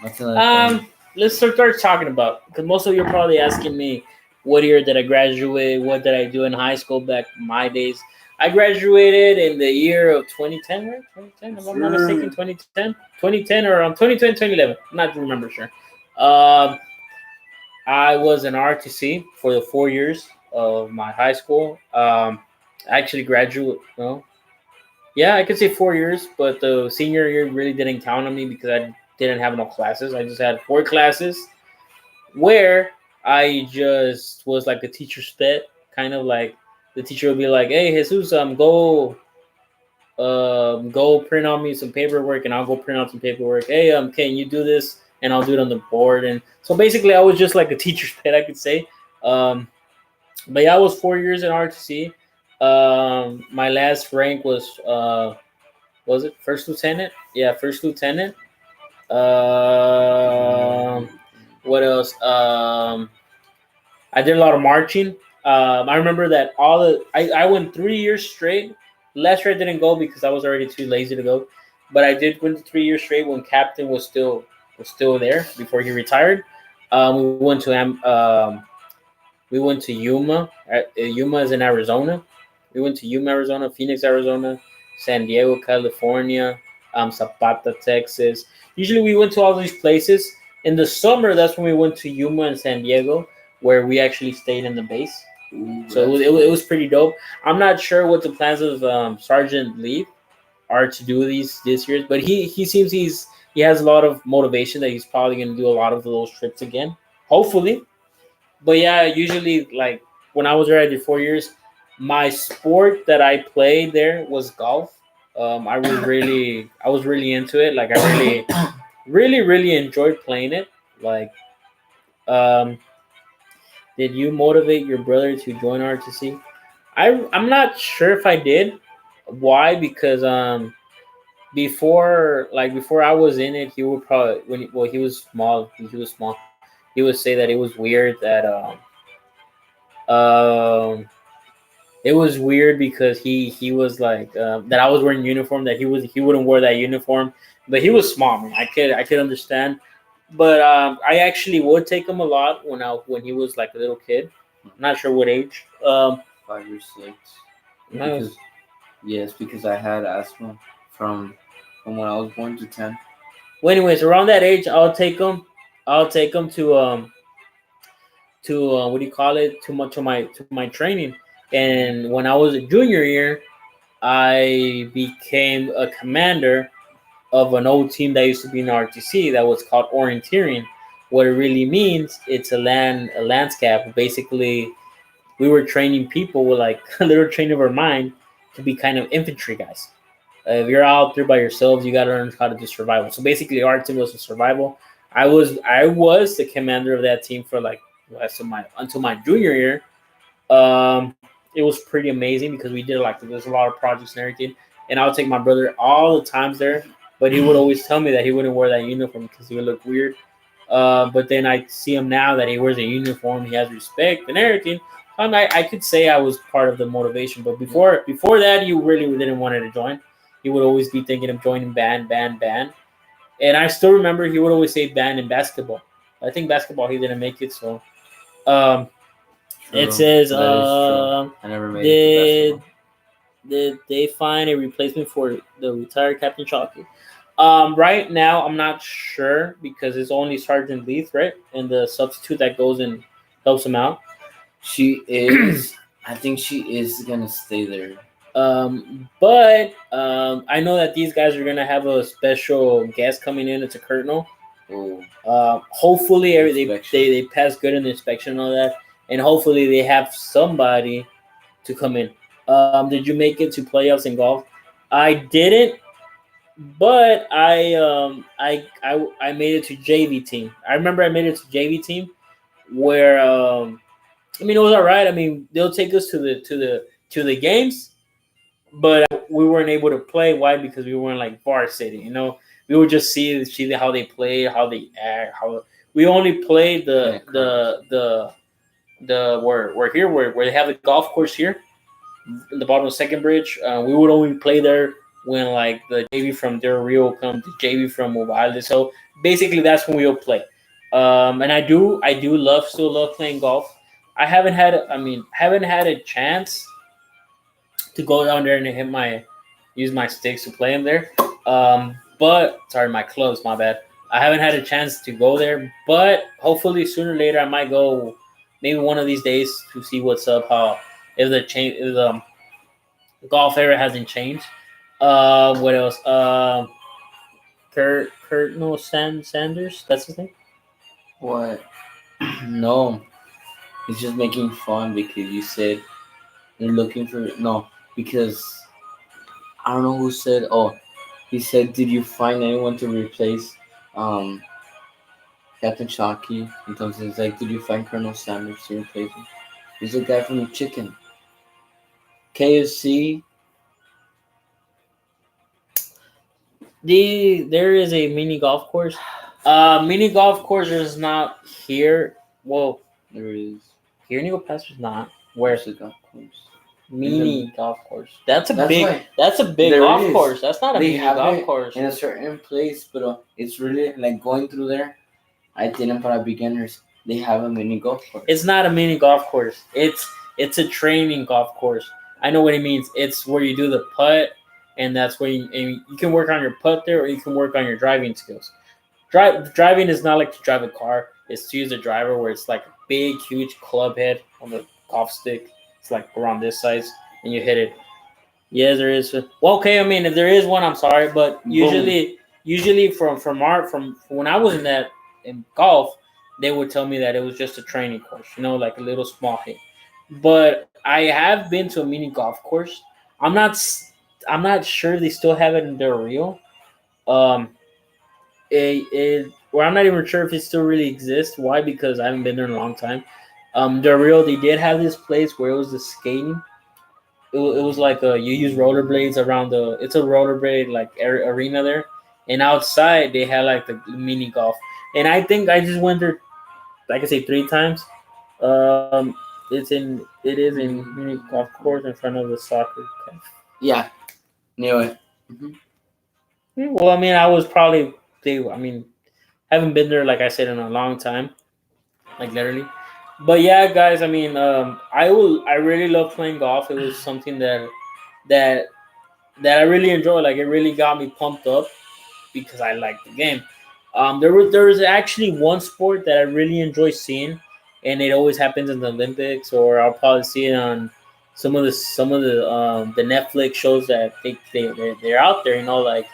What's another thing? let's start talking about, because most of you are probably asking me what year did I graduate, what did I do in high school back in my days. I graduated in the year of 2010, right? 2010, if I'm not mistaken, 2010 or 2010, 2011. I'm not remember sure. Um, I was an RTC for the 4 years of my high school. I actually graduate. No, yeah, I could say 4 years, but the senior year really didn't count on me because I didn't have no classes. I just had 4 classes where I just was like a teacher's pet, kind of like the teacher would be like, "Hey, Jesus, go print on me some paperwork," and I'll go print out some paperwork. Hey, can you do this? And I'll do it on the board. And so basically, I was just like a teacher's pet, I could say. Um, but yeah, I was 4 years in RTC. My last rank was it first lieutenant? Yeah, first lieutenant. What else? I did a lot of marching. I remember that I went 3 years straight. Last year I didn't go because I was already too lazy to go, but I did win 3 years straight when Captain was still there before he retired. We went to Yuma. Yuma is in Arizona. We went to Yuma, Arizona, Phoenix, Arizona, San Diego, California, Zapata, Texas. Usually we went to all these places. In the summer, that's when we went to Yuma and San Diego. where we actually stayed in the base. Ooh, So that's it cool. was pretty dope. I'm not sure what the plans of Sergeant Lee are to do these this year, but he seems he has a lot of motivation that he's probably going to do a lot of those trips again. Hopefully, but yeah, usually like when I was there, I did 4 years. My sport that I played there was golf. I was really into it. Like I really enjoyed playing it. Like, um, did you motivate your brother to join RTC? I'm not sure if I did. Why? Because before I was in it, he would probably he was small. He was small. He would say that it was weird that um it was weird because he was like that I was wearing uniform, that he wouldn't wear that uniform, but he was small, man. I could understand, but I actually would take him a lot when he was like a little kid. I'm not sure what age. 5 or 6. No. Because yes, because I had asthma from from when I was born to 10. Well, anyways, around that age, I'll take him. I'll take him to what do you call it, to my training. And when I was a junior year, I became a commander of an old team that used to be in RTC that was called orienteering. What it really means, it's a landscape. Basically, we were training people with like a little train of our mind to be kind of infantry guys. If you're out there by yourselves, you got to learn how to do survival. So basically, our team was a survival. I was the commander of that team for like until my junior year. It was pretty amazing because we did like there's a lot of projects and everything. And I would take my brother all the times there, but he would always tell me that he wouldn't wear that uniform because he would look weird. But then I see him now that he wears a uniform, he has respect and everything. I could say I was part of the motivation, but before that, he really didn't want to join. He would always be thinking of joining band. And I still remember he would always say band in basketball. I think basketball he didn't make it, so um, it True. says That is true. I never made it to did basketball. did they find a replacement for the retired Captain Chalky? Right now I'm not sure because it's only Sergeant Leith, right, and the substitute that goes and helps him out. She is. I think she is gonna stay there. But I know that these guys are gonna have a special guest coming in. It's a colonel. Oh, Hopefully, inspection. they pass good in the inspection and all that, and hopefully they have somebody to come in. Did you make it to playoffs in golf? I didn't, but I made it to JV team. I remember I made it to JV team where I mean it was all right. I mean they'll take us to the games, but we weren't able to play. Why? Because we weren't like varsity. We would just see how they play, how they act, how we only played And it curls. the where here where they have the golf course here in the bottom of Second Bridge. We would only play there when like the JV from Del Rio come to JV from Mobile. So basically, that's when we'll play. And I do still love playing golf. Haven't had a chance to go down there and use my sticks to play them there. But sorry, my clubs, my bad. I haven't had a chance to go there, but hopefully sooner or later I might go. Maybe one of these days to see what's up. How if the golf era hasn't changed. What else? Kurt no Sanders. That's his name. What? No, it's just making fun because you said they're looking for no because I don't know who said. Oh, he said, "Did you find anyone to replace um Captain Shockey?" Entonces it's like, "Did you find Colonel Sanders to replace him?" He's a guy from the chicken KFC. There is a mini golf course. Mini golf course is not here. Well, There is. here in Eagle Pass is not. Where There's a golf course. mini golf course? That's a That's big. why That's a big there golf is. course. That's not a They mini have golf it course. in a certain place, but it's really like going through there. I didn't para beginners. They have a mini golf course. It's not a mini golf course. It's a training golf course. I know what it means. It's where you do the putt, and that's where you can work on your putt there, or you can work on your driving skills. Driving is not like to drive a car. is to use the driver where it's like a big, huge club head on the golf stick. It's like around this size, and you hit it. Yes, there is. Well, okay, I mean, if there is one, I'm sorry, but Boom. usually from when I was in that in golf, they would tell me that it was just a training course, like a little small hit. But I have been to a mini golf course. I'm not I'm not sure they still have it in their real. Um, or I'm not even sure if it still really exists. Why? Because I haven't been there in a long time. Their real, they did have this place where it was the skating. It was like you use rollerblades around the. It's a rollerblade like arena there, and outside they had like the mini golf. And I think I just went there, like I say, 3 times. Um, it is in mini golf course in front of the soccer. Yeah, knew it. Hmm. Well, I mean, I was probably I mean, haven't been there like I said in a long time, like literally. But yeah, guys, I mean, I really love playing golf. It was something that that I really enjoy. Like it really got me pumped up because I like the game. There was actually one sport that I really enjoy seeing, and it always happens in the Olympics, or I'll probably see it on some of the Netflix shows that they're out there. Like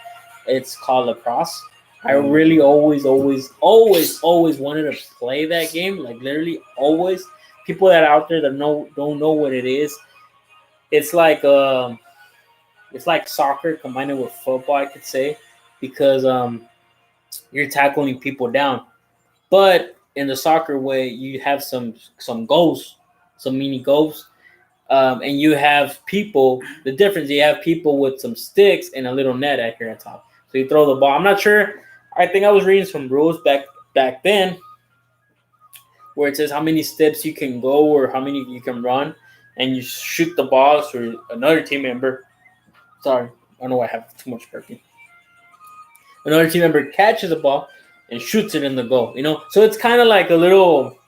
it's called lacrosse. I really always wanted to play that game. Like literally always. People that are out there that don't know what it is. It's like it's like soccer combined with football, I could say, because you're tackling people down. But in the soccer way, you have some goals, some mini goals, and you have people. The difference, you have people with some sticks and a little net at here on top. So you throw the ball. I'm not sure. I think I was reading some rules back then where it says how many steps you can go or how many you can run, and you shoot the ball so another team member. Sorry, I don't know why I have too much burping. Another team member catches the ball and shoots it in the goal. So it's kind of like a little.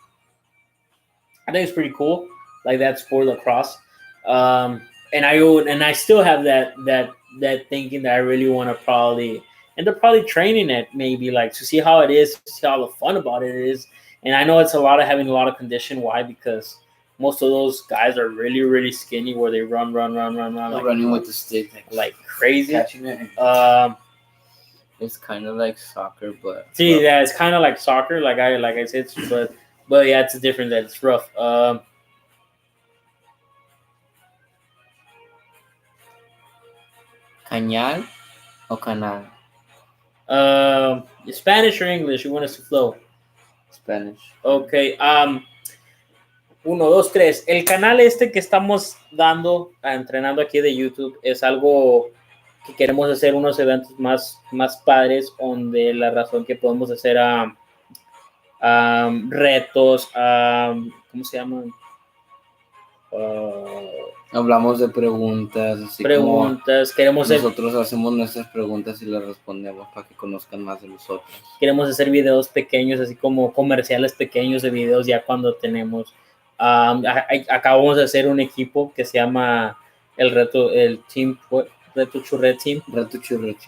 I think it's pretty cool, like that sport lacrosse. Um, and I still have that thinking that I really want to probably end up probably training it maybe like to see how it is, to see how the fun about it is. And I know it's a lot of having a lot of condition. Why? Because most of those guys are really skinny, where they run Running with the stick, like crazy. catching it. It's kind of like soccer, but See, yeah, it's kind of like soccer, like I said, but yeah, it's different. That it's rough. Cañal o canal? Spanish or English? You want us to flow? Spanish. Okay. Uno, dos, tres. El canal este que estamos entrenando aquí de YouTube es algo que queremos hacer unos eventos más padres, donde la razón que podemos hacer retos, ¿cómo se llaman? Hablamos de preguntas, así Preguntas. como nosotros hacemos nuestras preguntas y las respondemos para que conozcan más de nosotros. Queremos hacer videos pequeños, así como comerciales pequeños de videos ya cuando tenemos. Acabamos de hacer un equipo que se llama el Team, Reto Churret Team. Reto Churret.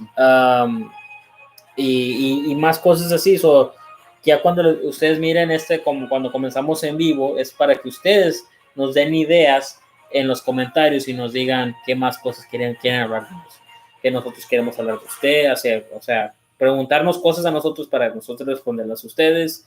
Y más cosas así. Ya cuando ustedes miren como cuando comenzamos en vivo, es para que ustedes nos den ideas en los comentarios y nos digan qué más cosas quieren hablar de nosotros, que nosotros queremos hablar de usted, o sea, preguntarnos cosas a nosotros para nosotros responderlas a ustedes.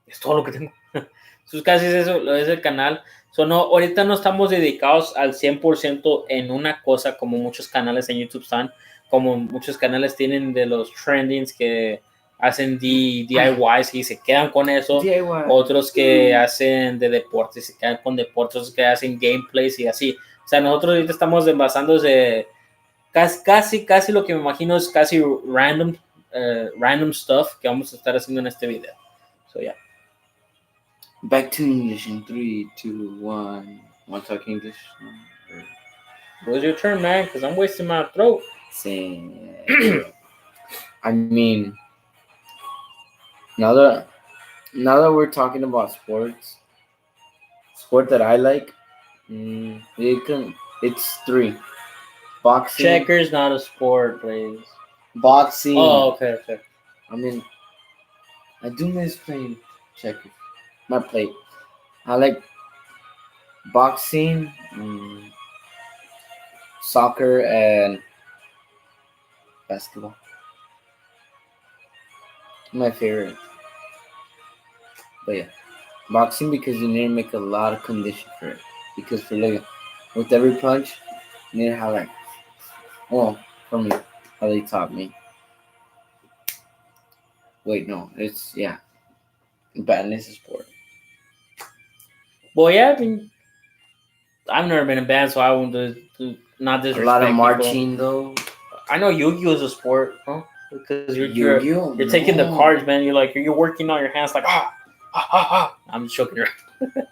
Es todo lo que tengo. Eso casi es eso, es el canal. Ahorita no estamos dedicados al 100% en una cosa como muchos canales en YouTube están, como muchos canales tienen de los trendings que hacen DIYs y se quedan con eso. DIY. Otros que hacen de deportes y se quedan con deportes, otros que hacen gameplays y así. O sea, nosotros ahorita estamos basándose casi lo que me imagino es casi random stuff que vamos a estar haciendo en este video. So, yeah. Back to English in 3, 2, 1. Want to talk English? It was your turn, man, because I'm wasting my throat. Same. I mean, now that we're talking about sports, sport that I like, it's 3. Boxing. Checker's not a sport, please. Boxing. Oh, okay. I mean, I do miss playing checkers. Not play. I like boxing, soccer, and basketball. My favorite. But yeah, boxing because you need to make a lot of condition for it. Because for like with every punch, you need to have like well for me how they taught me. Wait, no, it's yeah, badness is sport. Well, yeah, I mean, I've never been in band, so I won't not A lot of disrespect people. marching though. I know Yu-Gi-Oh is a sport, huh? Because Yu-Gi-Oh, you're taking the no. cards, man. You're working on your hands like I'm just joking around.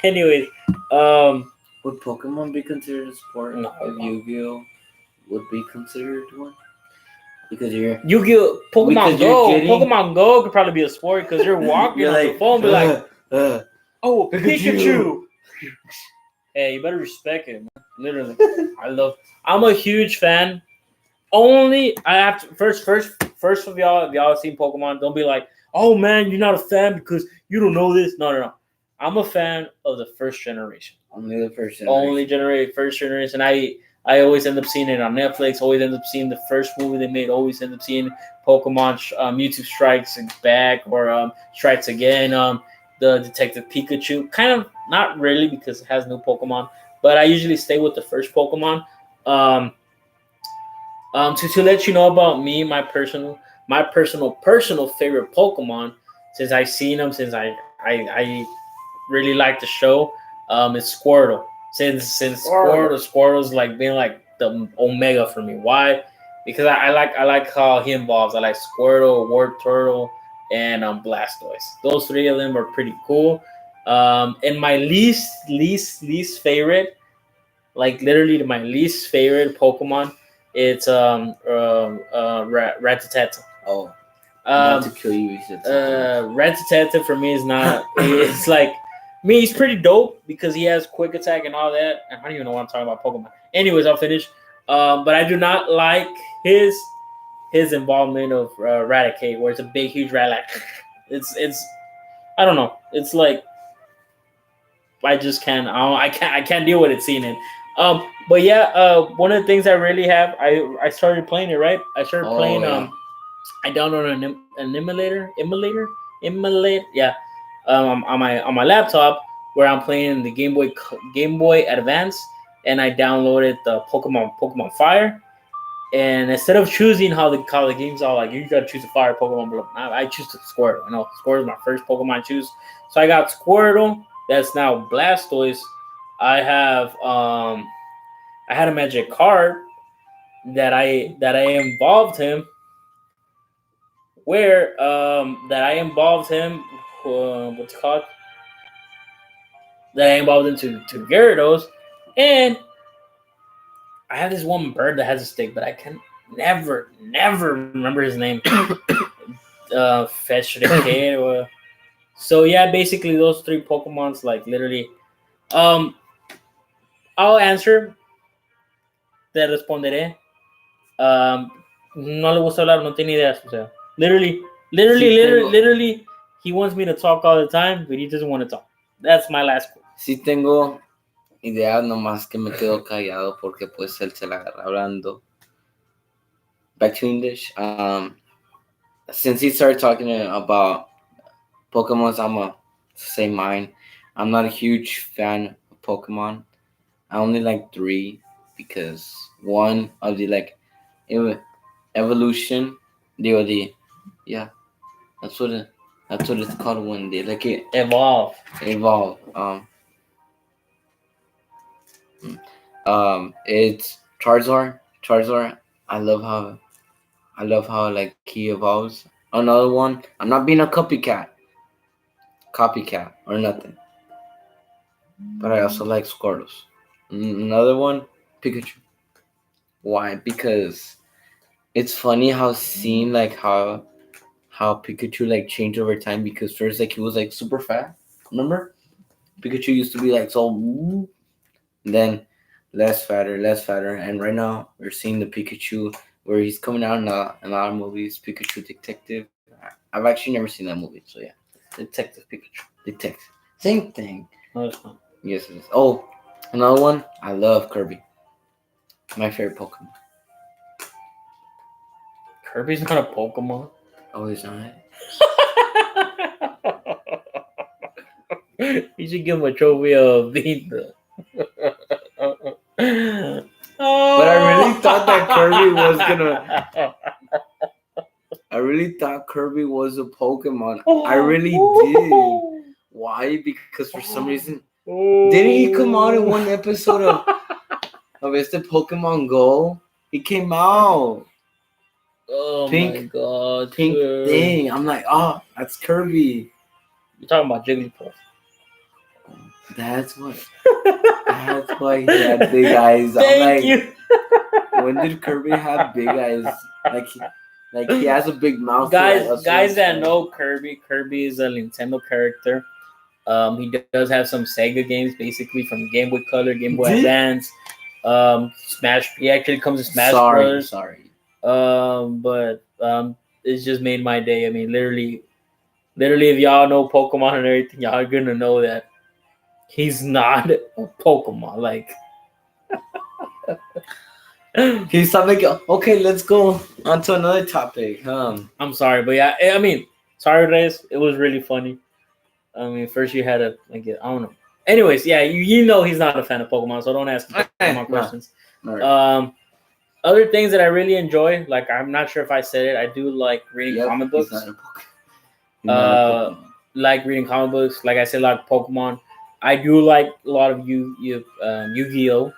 Anyways, um, Would Pokemon be considered a sport no, if Yu-Gi-Oh would be considered one? Because you're Yu-Gi-Oh, Pokemon because you're Go, getting Pokemon Go could probably be a sport because you're walking you're on the like phone, be like, oh, Pikachu. Pikachu. Hey, you better respect it, man. Literally, I love. I'm a huge fan. Only I have to first of y'all. If y'all have seen Pokemon, don't be like, oh man, you're not a fan because you don't know this. No, no, no. I'm a fan of the first generation. Only the first Only generation. generate first generation. I always end up seeing it on Netflix. Always end up seeing the first movie they made. Always end up seeing Pokemon Mewtwo Strikes Back or Strikes Again. The Detective Pikachu. Kind of not really because it has new Pokemon, but I usually stay with the first Pokemon. Um, to let you know about me, my personal favorite Pokemon, since I've seen them, since I really like the show, is Squirtle. Since Squirtle's like being like the Omega for me. Why? Because I like how he evolves. I like Squirtle, Ward Turtle, and Blastoise. Those three of them are pretty cool. And my least favorite, like literally my least favorite Pokemon, it's Rattata. Oh, not to Um, kill you, he said something. Rattata for me is not. It's like, I mean, he's pretty dope because he has quick attack and all that. I don't even know what I'm talking about Pokemon. Anyways, I'll finish. But I do not like his involvement of Raticate, where it's a big, huge rat. Like, it's I don't know. It's like I just can't. I can't deal with it seeing it. But yeah. One of the things I really have. I started playing it. Right. I started Oh playing. yeah. I downloaded an emulator. Yeah. On my laptop where I'm playing the Game Boy Advance, and I downloaded the Pokemon Fire. And instead of choosing how the game's all like, you gotta choose a fire Pokemon, blah, I choose the Squirtle. I know Squirtle is my first Pokemon I choose. So I got Squirtle. That's now Blastoise. I have I had a magic card that I involved him where that I involved him what's it called? That I involved him to Gyarados, and I have this one bird that has a stick, but I can never remember his name. Fetch the kid or so yeah, basically those three Pokemons like literally. Um, I'll answer. Te responderé. Um, no le gusta hablar, no tiene ideas. O sea, literally, literally, Sí literally, tengo, literally, he wants me to talk all the time, but he doesn't want to talk. That's my last quote. sí tengo ideas, nomás que me quedo callado porque pues él se la agarra hablando. Back to English. Since he started talking about Pokemons, I'm gonna say mine. I'm not a huge fan of Pokemon. I only like three because one of the like ev- evolution, the yeah, that's what it that's what it's called when they like it Evolve. evolve. It's Charizard. Charizard. I love how like he evolves. Another one. I'm not being a copycat or nothing. But I also like Squirtles. Another one, Pikachu. Why? Because it's funny how seeing like how Pikachu like changed over time. Because first like he was like super fat. Remember? Pikachu used to be like then less fatter, and right now we're seeing the Pikachu where he's coming out in a lot of movies. Pikachu Detective. I've actually never seen that movie, so yeah. Detective Pikachu. Detective. Same thing. No, it's not. Yes, it is. Oh, another one. I love Kirby. My favorite Pokemon. Kirby's not a Pokemon. Oh, he's not. You should give him a trophy of being the. But I really thought that Kirby was gonna. I really thought Kirby was a Pokemon. I really did. Why? Because for some reason, didn't he come out in one episode of este Pokemon Go? He came out. Oh Pink- my god. Pink sir. thing. I'm like, oh, that's Kirby. You're talking about Jigglypuff. That's what. That's why he had big eyes. I'm Thank like, you. when did Kirby have big eyes? Like he has a big mouth. Guys that know Kirby is a Nintendo character. He does have some Sega games, basically from Game Boy Color, Game Boy Advance, Smash. He actually comes in Smash Bros. Sorry. But it's just made my day. I mean, literally, if y'all know Pokemon and everything, y'all are gonna know that he's not a Pokemon. Like, He's like, okay, let's go on to another topic. I'm sorry, but yeah, I mean, sorry, Reyes. It was really funny. I mean, first you had to like, I don't know. Anyways, yeah, you know he's not a fan of Pokemon, so don't ask him Pokemon questions. Right. Other things that I really enjoy, like I'm not sure if I said it, I do like reading comic books. Like reading comic books. Like I said, like Pokemon. I do like a lot of Yu-Gi-Oh!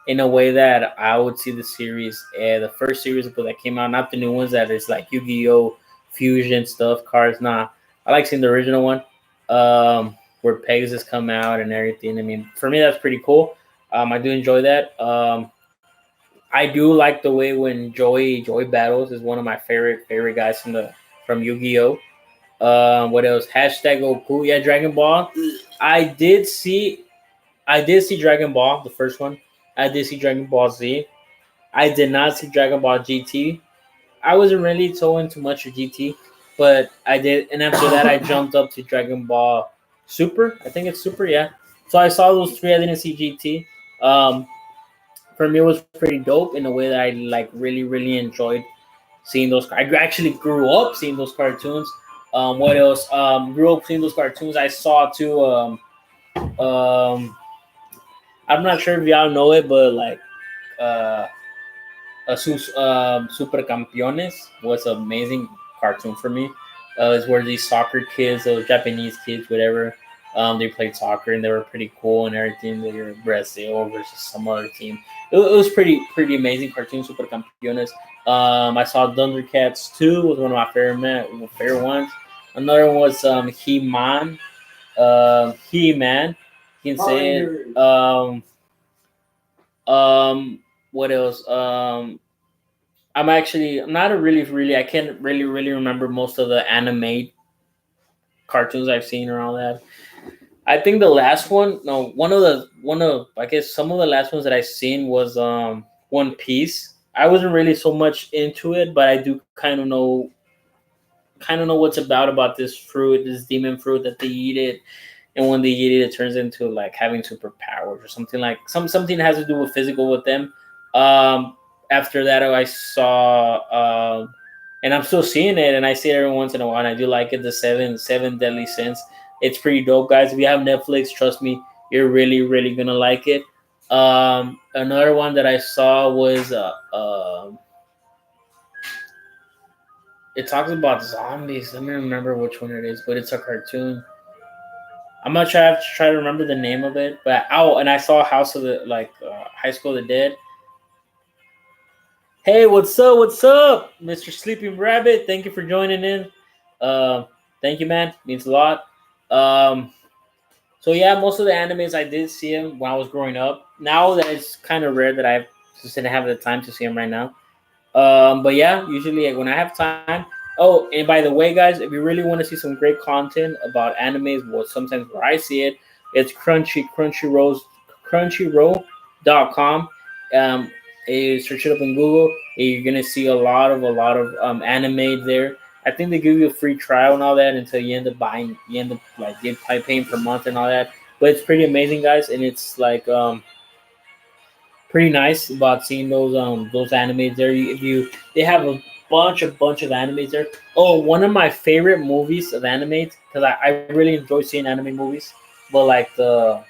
In a way that I would see the series, the first series of book that came out, not the new ones that is like Yu-Gi-Oh! Fusion stuff, cards. Nah, I like seeing the original one, where Pegasus come out and everything. I mean, for me, that's pretty cool. I do enjoy that. I do like the way when Joy battles is one of my favorite guys from Yu-Gi-Oh! What else? Hashtag Goku. Yeah, Dragon Ball. I did see Dragon Ball, the first one. I did see Dragon Ball Z. I did not see Dragon Ball GT. I wasn't really so into much of GT, but I did, and after that, I jumped up to Dragon Ball Super. I think it's Super, yeah. So I saw those three. I didn't see GT. For me, it was pretty dope in a way that I like really enjoyed seeing those. I actually grew up seeing those cartoons. What else? Grew up seeing those cartoons. I saw too. I'm not sure if y'all know it, but like uh, Super Campeones was an amazing cartoon for me. It's where these soccer kids, those Japanese kids, whatever, they played soccer and they were pretty cool and everything. They were Brazil versus some other team. It was pretty amazing cartoon, Super Campeones. I saw Thundercats 2 was one of my favorite ones. Another one was He-Man. He-Man. You can say it. What else? I'm not a really I can't really remember most of the anime cartoons I've seen or all that. I think the last one, no, one of I guess some of the last ones that I seen was One Piece. I wasn't really so much into it, but I do kind of know what's about this fruit, this demon fruit that they eat it, and when they eat it, it turns into like having superpowers or something like something that has to do with physical with them. After that, I saw, and I'm still seeing it, and I see it every once in a while. And I do like it. The seven deadly sins. It's pretty dope, guys. If you have Netflix, trust me, you're really gonna like it. Another one that I saw was it talks about zombies. Let me remember which one it is, but it's a cartoon. I'm not sure. I have to try to remember the name of it. But and I saw House of the High School of the Dead. Hey, what's up? What's up, Mr. Sleeping Rabbit? Thank you for joining in. Thank you, man. Means a lot. So yeah, most of the animes I did see them when I was growing up. Now that it's kind of rare that I just didn't have the time to see them right now. But yeah, usually like, when I have time. Oh, and by the way, guys, if you really want to see some great content about animes, well, sometimes where I see it, it's Crunchyroll.com. search it up in Google. You're gonna see a lot of anime there. I think they give you a free trial and all that until you end up buying. You end up like paying per month and all that. But it's pretty amazing, guys, and it's like pretty nice about seeing those animes there. If you They have a bunch of animes there. Oh, one of my favorite movies of animes because I really enjoy seeing anime movies, but like The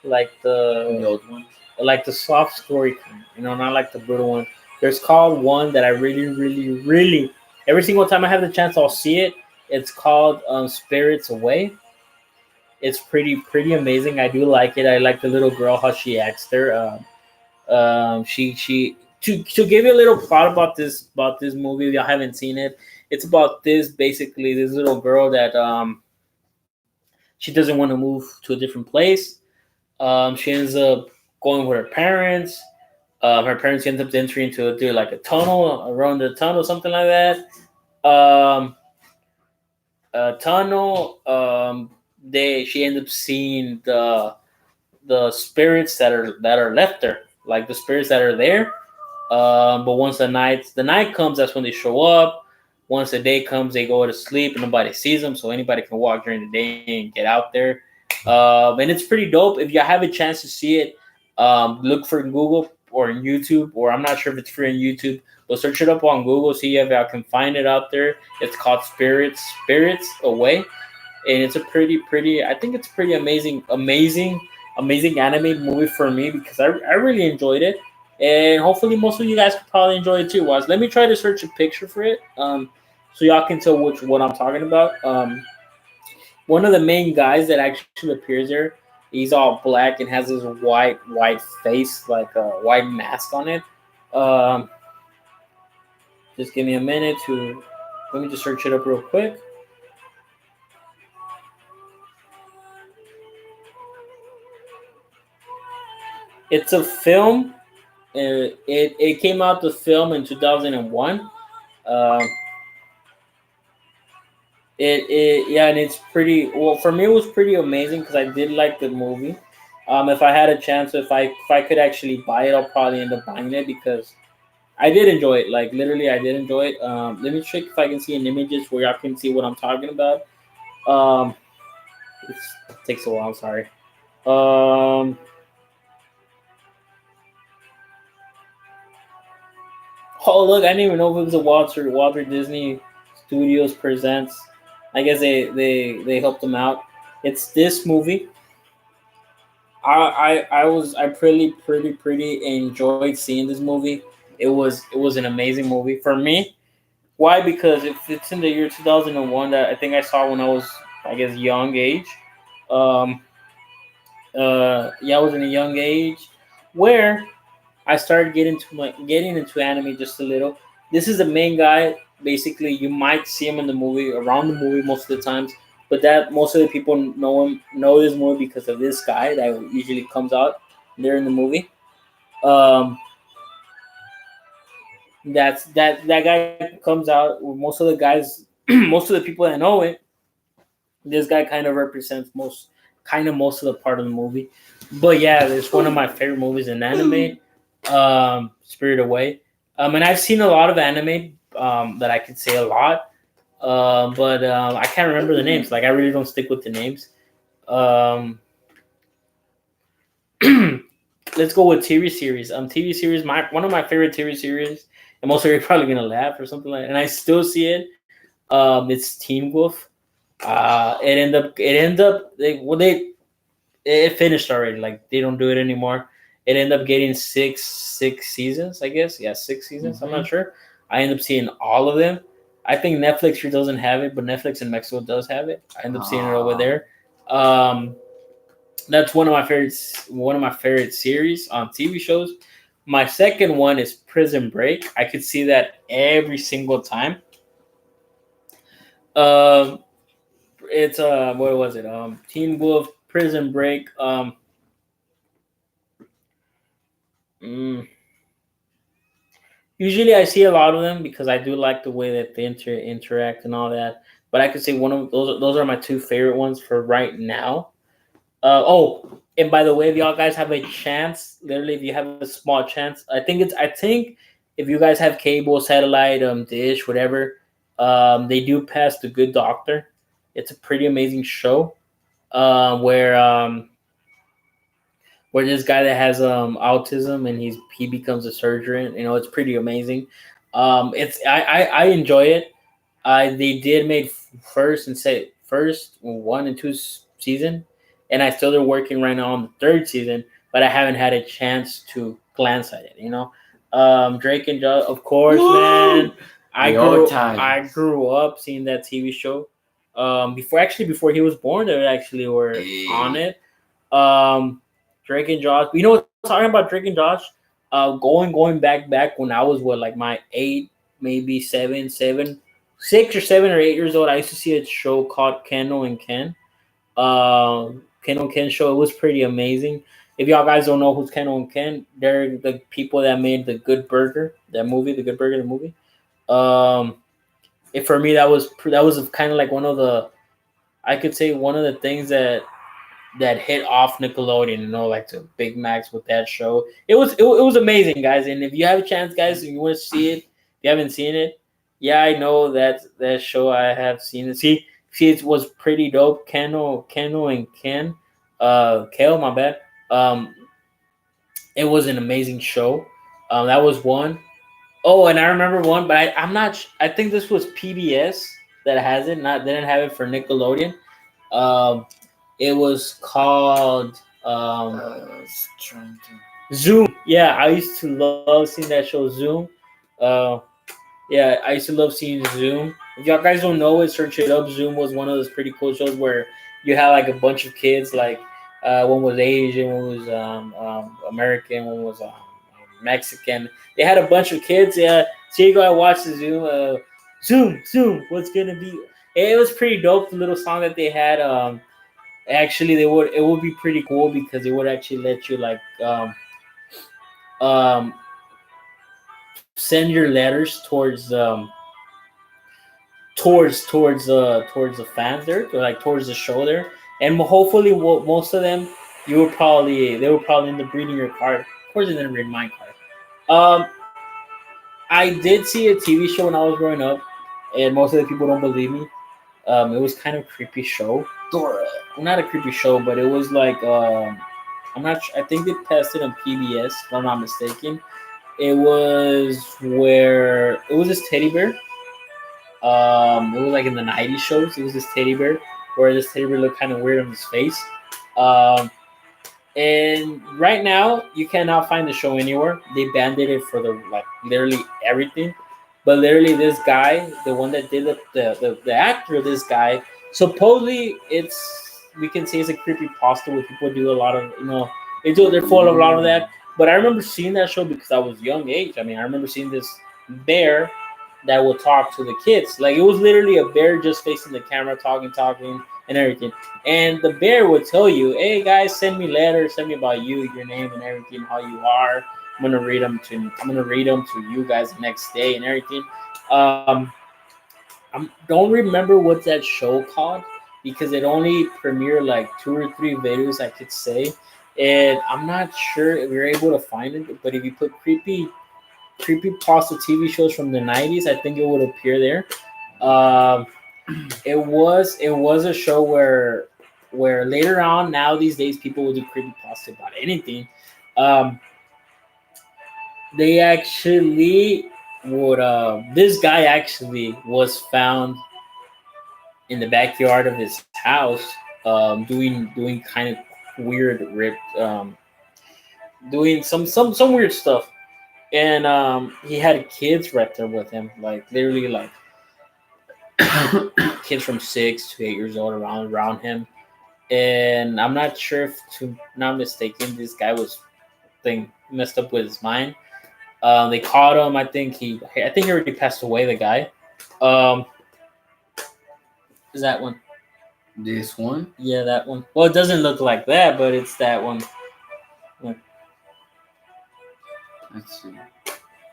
the old ones. like the soft story kind, not like the brutal one. There's called one that I really every single time I have the chance I'll see it. It's called Spirits Away. It's pretty amazing. I do like it. I like the little girl how she acts there. She to give you a little plot about this movie. If y'all haven't seen it, it's about this little girl that she doesn't want to move to a different place. She ends up going with her parents. Her parents end up entering into like a tunnel around the tunnel, something like that. Um, a tunnel. They She ends up seeing the spirits that are left there, like the spirits that are there. But once the night comes, that's when they show up. Once the day comes, they go to sleep and nobody sees them, so anybody can walk during the day and get out there. And it's pretty dope. If you have a chance to see it, look for Google or in YouTube, or I'm not sure if it's free on YouTube, but search it up on Google, see if I can find it out there. It's called Spirits Away, and it's a pretty. I think it's pretty amazing animated movie for me because I really enjoyed it, and hopefully most of you guys could probably enjoy it too. Was Let me try to search a picture for it, so y'all can tell what I'm talking about. One of the main guys that actually appears there, he's all black and has this white face, like a white mask on it. Um, just give me a minute to let me just search it up real quick. It's a film. It came out the film in 2001. Um, yeah, and it's pretty well for me. It was pretty amazing because I did like the movie. If I had a chance, if I could actually buy it, I'll probably end up buying it because I did enjoy it. Like literally, I did enjoy it. Let me check if I can see an images where y'all can see what I'm talking about. Um, it takes a while. Sorry. Um, oh look, I didn't even know if it was a Walter Disney Studios presents. I guess they helped them out. It's this movie. I pretty enjoyed seeing this movie. It was an amazing movie for me. Why? Because if it's in the year 2001 that I think I saw when I was, I guess, young age. Um, yeah, I was in a young age where I started getting into anime just a little. This is the main guy. Basically, you might see him in the movie, around the movie most of the times, but that most of the people know this movie because of this guy that usually comes out there in the movie. Um, that guy comes out. Most of the guys, most of the people that know it, this guy kind of represents most of the part of the movie. But yeah, it's one of my favorite movies in anime, Spirit Away. And I've seen a lot of anime that I could say a lot, but I can't remember the names. Like I really don't stick with the names. Um, let's go with TV series. TV series, my one of my favorite TV series, and most of you are probably gonna laugh or something like that. And I still see it. It's Teen Wolf. It finished already. Like they don't do it anymore. It ended up getting six seasons, I guess. Yeah, 6 seasons. I'm not sure. I end up seeing all of them. I think Netflix here doesn't have it, but Netflix in Mexico does have it. I end up seeing it over there. Um, that's one of my favorites. One of my favorite series on TV shows. My second one is Prison Break. I could see that every single time. Um, it's what was it? Teen Wolf, Prison Break. Mm, Usually I see a lot of them because I do like the way that they interact and all that. But I could say one of those are my two favorite ones for right now. And by the way, if y'all guys have a chance, literally, if you have a small chance, I think if you guys have cable, satellite, dish, whatever, they do pass The Good Doctor. It's a pretty amazing show. Where this guy that has autism and he becomes a surgeon. You know, it's pretty amazing. It's I enjoy it. They did made first and say first one and two season, and I still are working right now on the third season, but I haven't had a chance to glance at it. You know, Drake and Josh, of course, Woo! man. The old time. I grew up seeing that TV show. Before he was born, they actually were on Hey. it. Um, Drake and Josh. You know, talking about Drake and Josh. Going back when I was what like my 8, maybe 6 or 7 or 8 years old. I used to see a show called Kendall and Ken. Kendall and Ken show. It was pretty amazing. If y'all guys don't know who's Kendall and Ken, they're the people that made the Good Burger, that movie, the Good Burger, the movie. Um, for me, that was kind of like one of the I could say one of the things that hit off Nickelodeon, you know, like the Big Macs with that show. It was amazing, guys. And if you have a chance, guys, and you want to see it, if you haven't seen it, yeah, I know that show. I have seen it. See, it was pretty dope. Kendall, and Ken, Kale, my bad. Um, it was an amazing show. That was one. Oh, and I remember one, but I'm not. I think this was PBS that has it. Not They didn't have it for Nickelodeon. Um, it was called I was trying to. Zoom. Yeah, I used to love seeing that show Zoom. Uh, yeah, I used to love seeing Zoom. If y'all guys don't know it, search it up. Zoom was one of those pretty cool shows where you had like a bunch of kids. Like one was Asian, one was American, one was Mexican. They had a bunch of kids. Yeah, so you go and watch the Zoom. Zoom. What's gonna be? It was pretty dope. The little song that they had. Actually, it would be pretty cool because it would actually let you like um send your letters towards the fans there, like towards the show there, and hopefully, most of them they would probably end up reading your card. Of course, they didn't read my card. Um, I did see a TV show when I was growing up, and most of the people don't believe me. It was kind of a creepy show. Dora. Well, not a creepy show, but it was like I'm not. I think they passed it on PBS, if I'm not mistaken. It was where it was this teddy bear. It was like in the '90s shows. It was this teddy bear where this teddy bear looked kind of weird on his face. Um, and right now, you cannot find the show anywhere. They banned it for the like literally everything. But literally, this guy, the one that did the actor of this guy, supposedly we can say it's a creepy pasta where people do a lot of they're full of a lot of that. But I remember seeing that show because I was young age. I mean, I remember seeing this bear that would talk to the kids. Like it was literally a bear just facing the camera, talking, and everything. And the bear would tell you, "Hey guys, send me letters, send me about you, your name, and everything, how you are. I'm gonna read them to you guys the next day and everything." Um, I don't remember what that show called because it only premiered like 2 or 3 videos, I could say, and I'm not sure if you're able to find it. But if you put creepy pasta TV shows from the '90s, I think it would appear there. Um, it was a show where later on now these days people will do creepy pasta about anything. Um, they actually would this guy actually was found in the backyard of his house doing kind of weird ripped doing some weird stuff, and he had kids right there with him, like literally like kids from 6 to 8 years old around him. And I'm not sure if to not mistaken this guy was thing messed up with his mind. They caught him. I think he already passed away. The guy. Um, is that one? This one. Yeah, that one. Well, it doesn't look like that, but it's that one. Look, Let's see.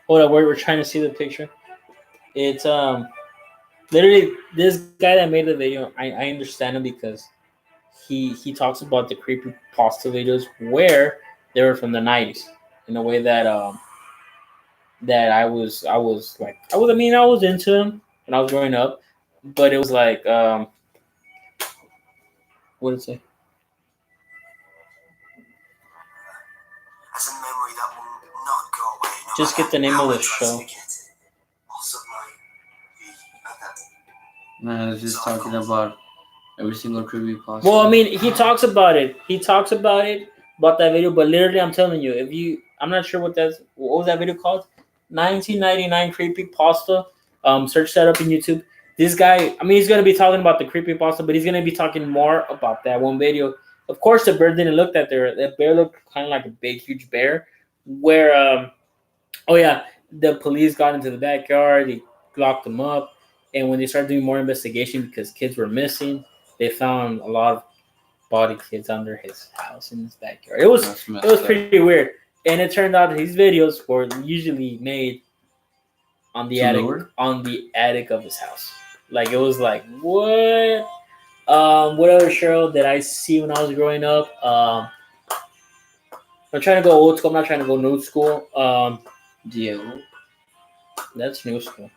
hold up, we're trying to see the picture. It's literally this guy that made the video. I understand him because he talks about the creepy pasta videos where they were from the '90s in a way that that I was into them when I was growing up, but it was like what did it say? As a memory that will not go away. No Just matter get the name how of I the try to show. forget it. Also, No, I was just talking about every single creepy pasta. Well, I mean, he talks about it. He talks about that video, but literally, I'm telling you, I'm not sure what was that video called? 1999 creepy pasta. Search that up in YouTube. This guy, I mean, he's gonna be talking about the creepy pasta, but he's gonna be talking more about that one video. Of course, the bear didn't look that there. That bear looked kind of like a big, huge bear. Where, oh yeah, the police got into the backyard. They locked them up, and when they started doing more investigation because kids were missing, they found a lot of body kids under his house in his backyard. That's It messed was up. pretty weird, and it turned out his videos were usually made To lure? on the attic of his house. Like it was like what? What other show did I see when I was growing up? I'm trying to go old school. I'm not trying to go new school. Diego. That's new school.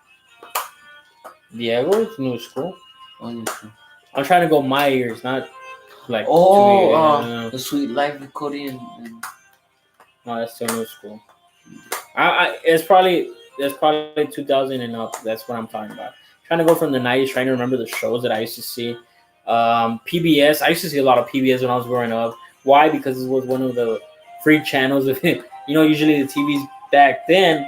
Diego is new school. Oh, yeah. I'm trying to go my years, not like Oh, 2 years. the sweet life of Cody and No, that's still new school. It's probably 2000 and up. That's what I'm talking about. Trying to go from the '90s, trying to remember the shows that I used to see. PBS. I used to see a lot of PBS when I was growing up. Why? Because it was one of the free channels. Of it. Usually the TVs back then,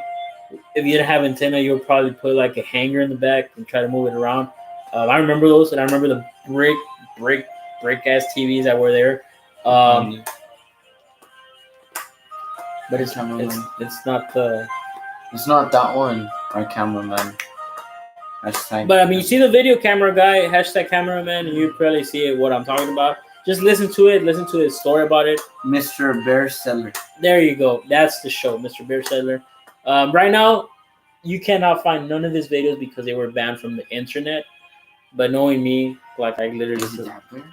if you didn't have antenna, you would probably put like a hanger in the back and try to move it around. I remember those, and I remember the brick, brick ass TVs that were there. But it's not the. It's not that one. Our cameraman. Hashtag. But I mean, you see the video camera guy, hashtag cameraman, and you probably see it, what I'm talking about. Just listen to it. Listen to his story about it. Mr. Bear Seller. There you go. That's the show, Mr. Bear Settler. Right now, you cannot find none of his videos because they were banned from the internet. But knowing me, like I literally Is it that bear?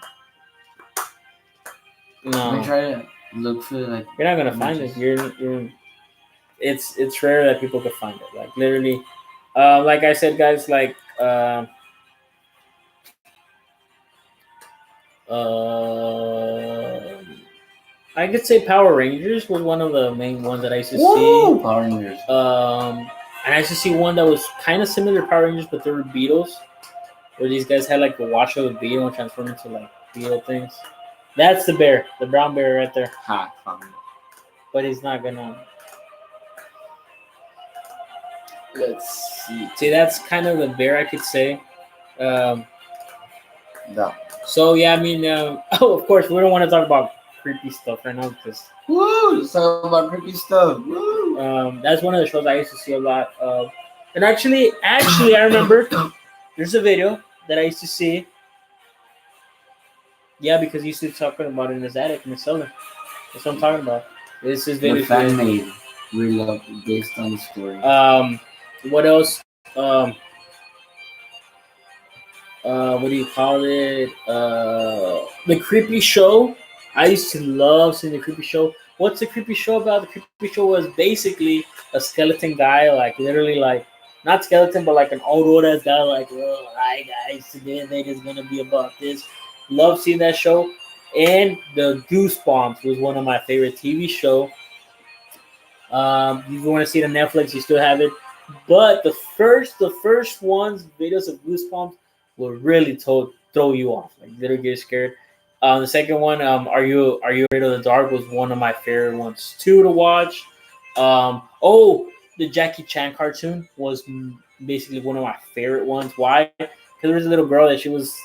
no, I try to look for like. you're not gonna find it. You're. It's rare that people could find it. Like literally, like I said, guys, like. I could say Power Rangers was one of the main ones that I used to Woo! see. Power Rangers. And I used to see one that was kind of similar to Power Rangers, but they were beetles, where these guys had like a watch of a beetle and transformed into like beetle things. That's the bear, the brown bear right there. Ha, found it. But he's not gonna. Let's see. See, that's kind of the bear I could say. Um, That. so yeah, I mean, of course, we don't want to talk about creepy stuff right now because Woo! Let's talk about creepy stuff. Woo! that's one of the shows I used to see a lot of. And actually, I remember there's a video that I used to see. Yeah, because he used to talking about it in his attic in his cellar. That's what I'm talking about. This is The video. fan made real up based on the story. What else? What do you call it? The creepy show. I used to love seeing the creepy show. What's the creepy show about? The creepy show was basically a skeleton guy, like literally like not skeleton, but like an old ass guy, like, oh, hi guys, today I is gonna be about this. Love seeing that show. And the Goosebumps was one of my favorite TV show. If you want to see it on Netflix, you still have it. But the first ones, videos of Goosebumps, will really throw you off. Like literally get scared. The second one, Are You Afraid of the Dark was one of my favorite ones too to watch. The Jackie Chan cartoon was basically one of my favorite ones. Why? Because there was a little girl that she was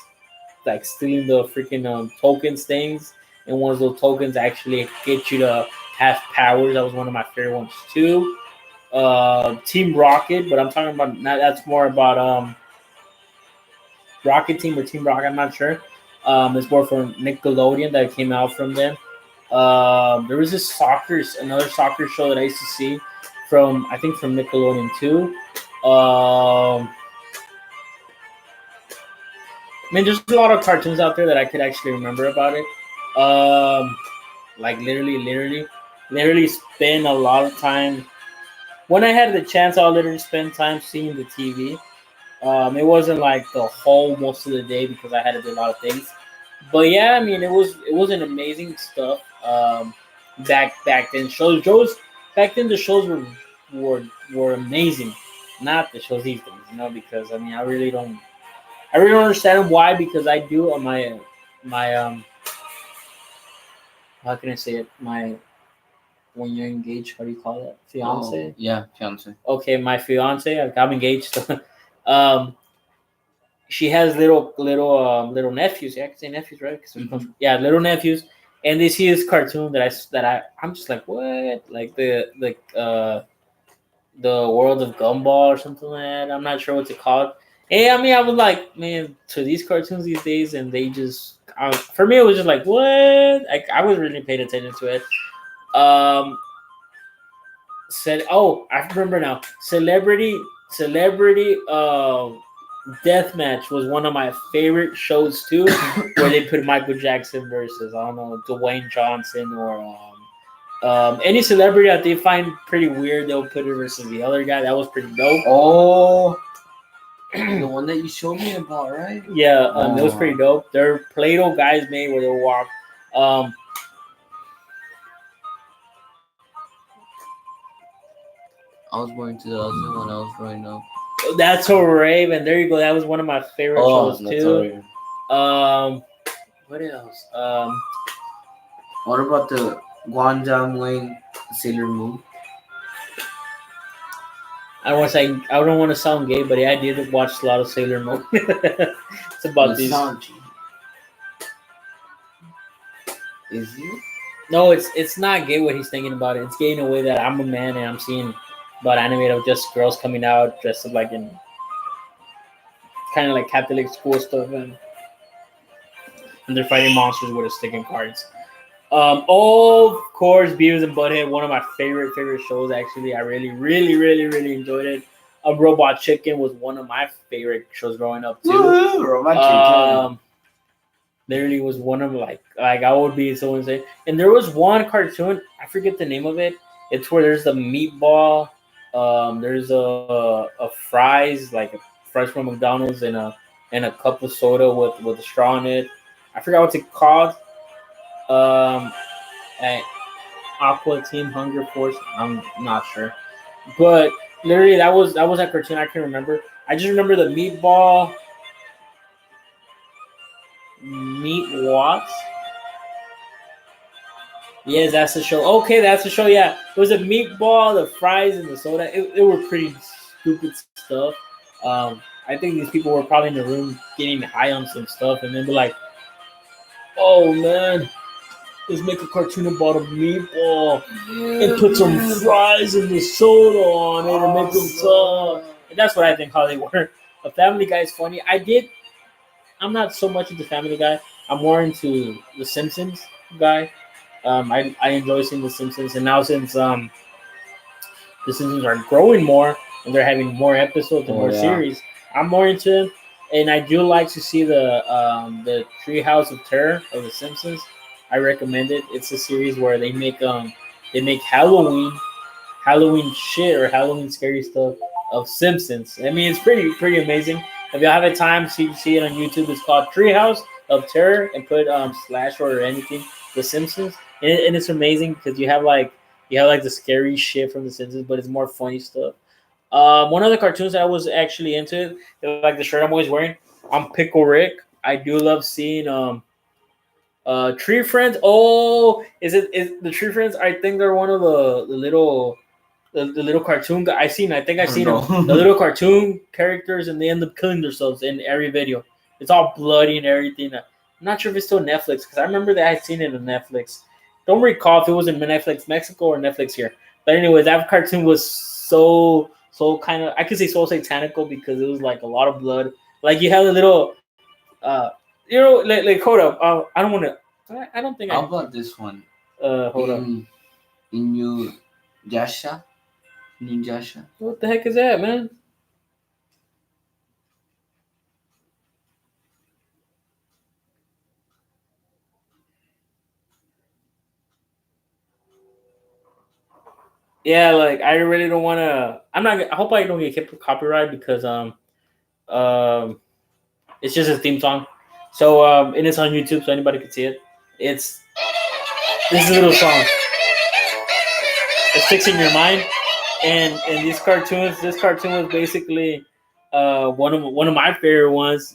like stealing the freaking tokens things, and one of those tokens actually get you to have powers. That was one of my favorite ones too. Team Rocket, but I'm talking about now. That's more about Rocket Team or Team Rocket. I'm not sure. It's more from Nickelodeon that came out from them. There was another soccer show that I used to see from Nickelodeon too. I mean, there's a lot of cartoons out there that I could actually remember about it. Um, like literally spend a lot of time. When I had the chance, I'll literally spend time seeing the TV. It wasn't like the whole most of the day because I had to do a lot of things. But yeah, I mean, it was an amazing stuff. Back then, shows back then the shows were were amazing, not the shows these days. Because I mean, I really don't understand why because I do on my how can I say it my when you're engaged, how do you call it, Oh, fiance? yeah, fiance. Okay, my fiance, I'm engaged. um, she has little nephews. Yeah, I can say nephews, right? 'Cause Mhm. yeah, little nephews, and they see this cartoon I'm just like, what? Like the world of Gumball or something like that. I'm not sure what's it called. And I mean, I was like, man, to these cartoons these days, and they just for me it was just like, what? Like I was really paying attention to it. Um, said, oh, I remember now. Celebrity Deathmatch was one of my favorite shows too, where they put Michael Jackson versus I don't know Dwayne Johnson or any celebrity that they find pretty weird. They'll put it versus the other guy. That was pretty dope. Oh, the one that you showed me about, right? Yeah, it was Oh, pretty dope. They're Play-Doh guys made where they'll walk. Um, I was more into the other when I was growing up. that's so Raven. There you go. That was one of my favorite Oh, shows that's too. already. What else? What about the Guanjam Wing Sailor Moon? I don't want to sound gay, but yeah, I did watch a lot of Sailor Moon. It's about these. Masanji. Is he? No, it's not gay what he's thinking about it. It's gay in a way that I'm a man and I'm seeing about anime of just girls coming out dressed up like in kind of like Catholic school stuff and they're fighting monsters with a stick and cards. Of course, Beavis and Butthead, one of my favorite shows. Actually, I really enjoyed it. Robot Chicken was one of my favorite shows growing up too. Woohoo! Robot Chicken. Um, literally was one of like I would be so insane. And there was one cartoon, I forget the name of it. It's where there's the meatball, there's a fries like fries from McDonald's and a cup of soda with a straw in it. I forgot what's it called. Um, and Aqua Team Hunger Force. I'm not sure, but literally that was that cartoon. I can remember. I just remember the meat Watts. Yes, that's the show. Okay, that's the show. Yeah, it was a meatball, the fries, and the soda. It were pretty stupid stuff. I think these people were probably in the room getting high on some stuff, and then be like, "Oh man, let's make a cartoon about a meatball and put some fries and the soda on it and make them tough." And that's what I think how they were. A Family Guy is funny. I'm not so much into Family Guy. I'm more into the Simpsons guy. I enjoy seeing the Simpsons, and now since the Simpsons are growing more and they're having more episodes and Oh more yeah. series, I'm more into them. And I do like to see the Treehouse of Terror of the Simpsons. I recommend it. It's a series where they make Halloween shit or Halloween scary stuff of Simpsons. I mean, it's pretty amazing. If you have a time, see it on YouTube. It's called Treehouse of Terror, and put slash or anything The Simpsons, and it's amazing because you have like the scary shit from The Simpsons, but it's more funny stuff. One of the cartoons that I was actually into, like the shirt I'm always wearing, I'm Pickle Rick. I do love seeing Tree Friends. Oh, is the Tree Friends? I think they're one of the little cartoon guy I think I've I don't seen them. know. The little cartoon characters, and they end up killing themselves in every video. It's all bloody and everything. I'm not sure if it's still Netflix because I remember that I had seen it on Netflix. Don't recall if it was in Netflix Mexico or Netflix here. But anyways, that cartoon was so kind of, I could say so satanical because it was like a lot of blood. Like you have a little like hold up. I don't want to. I don't think How I. about this one? Hold up. In Yasha? Ninjasha? What the heck is that, man? yeah, like I really don't want to. I'm not. I hope I don't get copyright because um it's just a theme song. So and it's on YouTube, so anybody can see it. It's this is a little song. It sticks in your mind. And these cartoons, this cartoon was basically one of my favorite ones.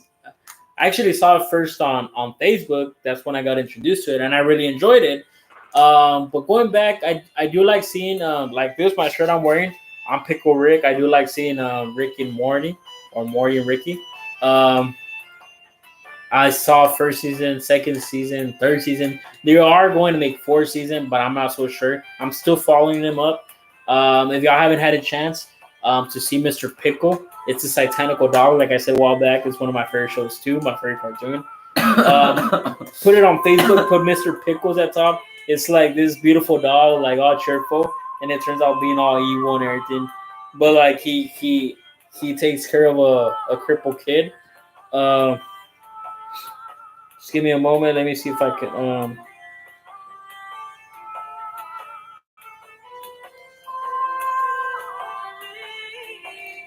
I actually saw it first on Facebook. That's when I got introduced to it, and I really enjoyed it. But going back, I do like seeing like this my shirt I'm wearing. I'm Pickle Rick. I do like seeing Rick and Morty or Morty and Ricky. Um, I saw first season, second season, third season. They are going to make fourth season, but I'm not so sure. I'm still following them up. If y'all haven't had a chance to see Mr. Pickle, it's a satanical dog. Like I said a while back, it's one of my favorite shows too. My favorite cartoon. Put it on Facebook. Put Mr. Pickles at top. It's like this beautiful dog, like all cheerful, and it turns out being all evil and everything. But like he takes care of a crippled kid. Um, just give me a moment. Let me see if I can.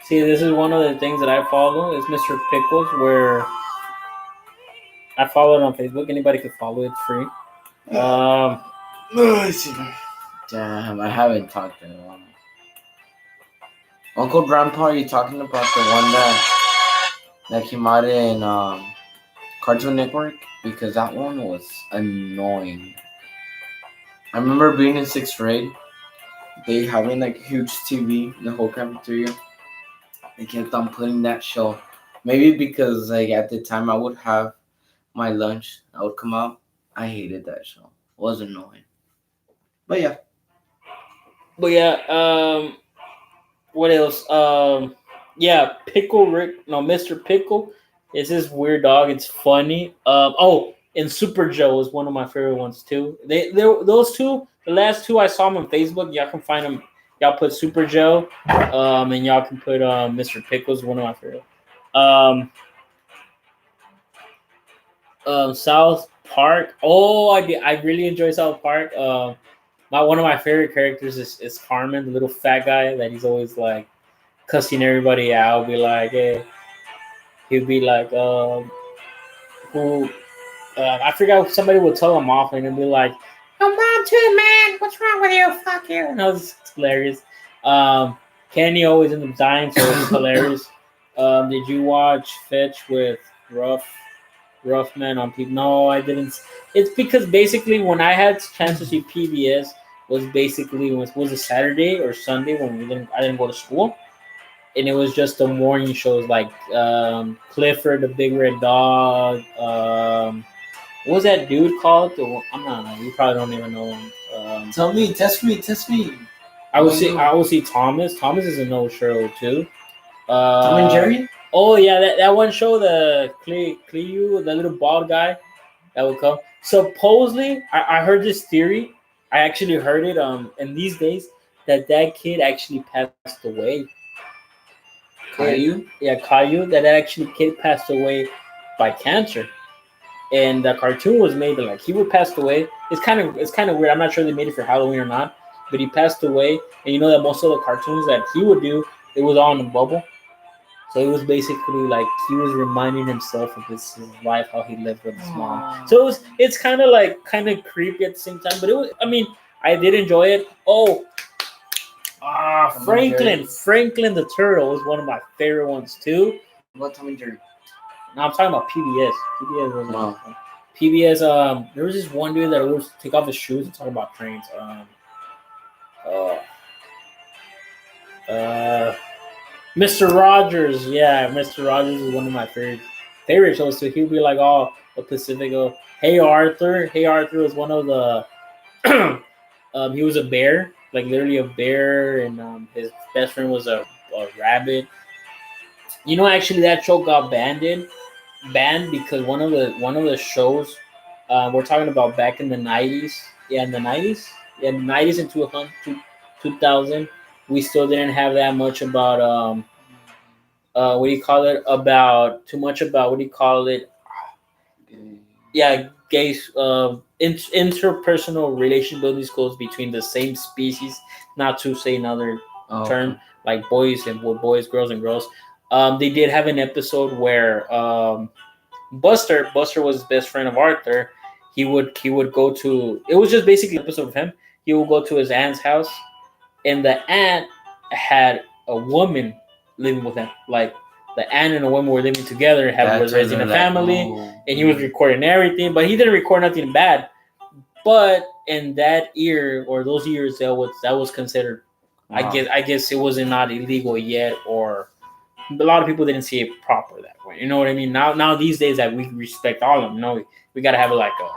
See, this is one of the things that I follow is Mr. Pickles, where I follow it on Facebook. Anybody can follow it free. Um, Damn, I haven't talked in a while. Uncle Grandpa, are you talking about the one that came out in Cartoon Network? Because that one was annoying. I remember being in sixth grade, they having like a huge TV in the whole cafeteria. They kept on putting that show. Maybe because like at the time I would have my lunch, I would come out. I hated that show. It was annoying. But yeah. but yeah, what else? Yeah, Pickle Rick. No, Mr. Pickle is this weird dog. It's funny. Oh, and Super Joe is one of my favorite ones too. They those two. The last two I saw them on Facebook. Y'all can find them. Y'all put Super Joe, and y'all can put Mr. Pickles. One of my favorite. Um, South Park. Oh, I really enjoy South Park. My one of my favorite characters is Carmen, the little fat guy that he's always like cussing everybody out. Be like, hey, he'd be like, who? I forgot somebody would tell him off and he'd be like, "Your mom too, man. What's wrong with you? Fuck you." And that was hilarious. Um, Kenny always ends up dying, so it's hilarious. Did you watch Fetch with Rough Man on people? No, I didn't. It's because basically when I had a chance to see PBS was basically was a Saturday or Sunday when I didn't go to school, and it was just the morning shows like Clifford the Big Red Dog. What was that dude called? I'm not know. You probably don't even know him. Tell me, test me. I will see Thomas. Thomas is an old show too. Tom and Jerry? Oh yeah, that one show, the Cleo, the little bald guy that would come. Supposedly, I heard this theory. I actually heard it in these days that kid actually passed away. Caillou? Yeah, Caillou. That actually kid passed away by cancer, and the cartoon was made like he would passed away. It's kind of weird. I'm not sure they made it for Halloween or not, but he passed away. And you know that most of the cartoons that he would do, it was all in a bubble. So it was basically like he was reminding himself of his life, how he lived with his mom. So it's kind of creepy at the same time. But it was, I mean, I did enjoy it. Oh, Tom and Jerry. Franklin the Turtle was one of my favorite ones too. What Tom and Jerry? Now I'm talking about PBS. PBS was Wow. PBS. There was this one dude that always take off his shoes and talk about trains. Uh, uh, Mr. Rogers, yeah, Mr. Rogers is one of my favorite shows too. He'd be like, "Oh, the Pacifico." Hey Arthur, Hey Arthur was one of the. He was a bear, like literally a bear, and his best friend was a rabbit. You know, actually, that show got banned because one of the shows we're talking about back in the 90s. Yeah, in the 90s. Yeah, in the 90s and 2000, we still didn't have that much about what do you call it? About too much about what do you call it? Yeah, gay interpersonal relation building skills between the same species not to say another Oh, term, like boys and with boys, girls and girls. They did have an episode where Buster was his best friend of Arthur. He would go to, it was just basically an episode of him. He would go to his aunt's house, and the aunt had a woman living with him. Like the aunt and a woman were living together, was that's when raising they're a like, family, oh, and he was recording everything. But he didn't record nothing bad. But in that year or those years, that was considered. wow. I guess it wasn't not illegal yet, or a lot of people didn't see it proper that way. You know what I mean? Now these days that we respect all of them. We gotta have like a,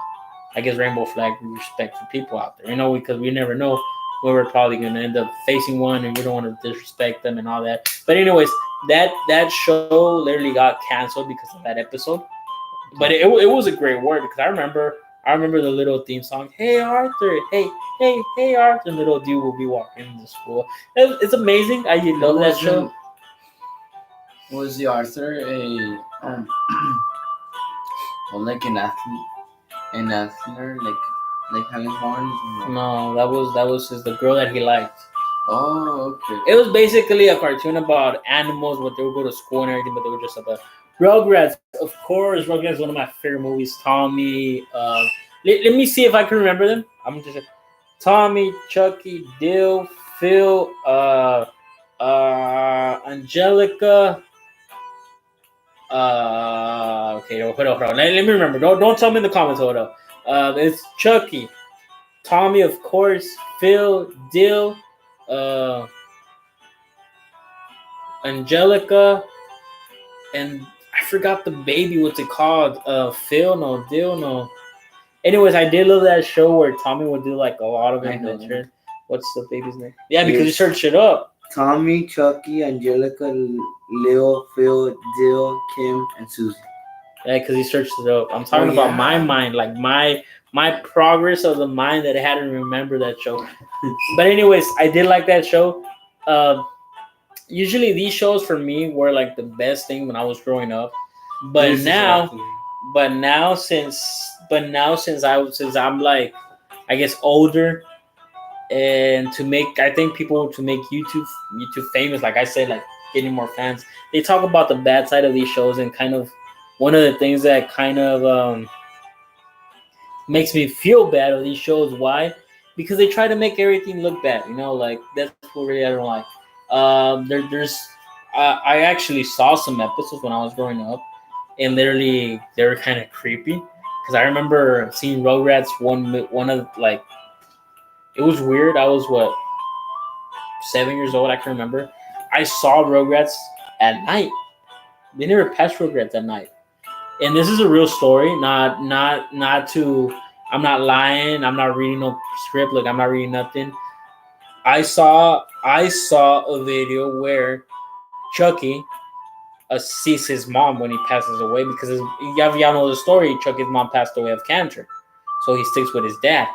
I guess, rainbow flag. We respect the people out there. Because we never know when we're probably gonna end up facing one, and we don't want to disrespect them and all that. But anyways, that show literally got canceled because of that episode. But it was a great word, because I remember the little theme song. Hey Arthur, hey Arthur. Little dude will be walking into school. It's amazing. I love that show. Was the Arthur a well, like an athlete, like having horns? No, that was just the girl that he liked. Oh, okay. It was basically a cartoon about animals, what they would go to school and everything, but they were just about Rugrats. Of course, Rugrats is one of my favorite movies. Tommy. Let me see if I can remember them. I'm just Tommy, Chucky, Dill, Phil, Angelica. Okay, hold on. Let me remember. Don't tell me in the comments. Hold up. It's Chucky, Tommy, of course, Phil, Dill, uh, Angelica, and I forgot the baby. What's it called? Phil? No, Dill? No. Anyways, I did love that show where Tommy would do like a lot of adventures. What's the baby's name? Yeah, because you searched it up. Tommy, Chucky, Angelica, Leo, Phil, Dill, Kim, and Susie. Yeah, because he searched it up. I'm talking about my mind, like my progress of the mind that I had to remember that show. But anyways, I did like that show. Usually these shows for me were like the best thing when I was growing up. But since I'm like, I guess, older, and I think people to make YouTube famous, like I said, like getting more fans, they talk about the bad side of these shows, and kind of one of the things that kind of makes me feel bad of these shows. Why? Because they try to make everything look bad. Like that's what really I don't like. There's I actually saw some episodes when I was growing up, and literally they were kind of creepy. Because I remember seeing Rugrats one of like, it was weird. I was what, 7 years old. I can remember. I saw Rugrats at night. They never passed Rugrats at night. And this is a real story. Not to. I'm not lying. I'm not reading no script. Like, I'm not reading nothing. I saw a video where Chucky sees his mom when he passes away, because y'all know the story. Chucky's mom passed away of cancer, so he sticks with his dad.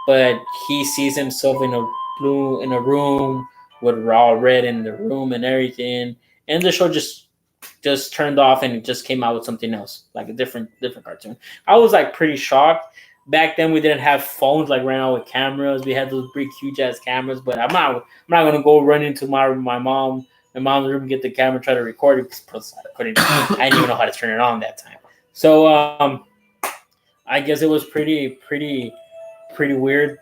But he sees himself in a room with all red in the room and everything, and the show just turned off, and it just came out with something else, like a different cartoon. I was like pretty shocked. Back then we didn't have phones like right now with cameras. We had those big huge ass cameras, but I'm not gonna go run into my mom's room, get the camera, try to record it, because I didn't even know how to turn it on that time. So I guess it was pretty weird.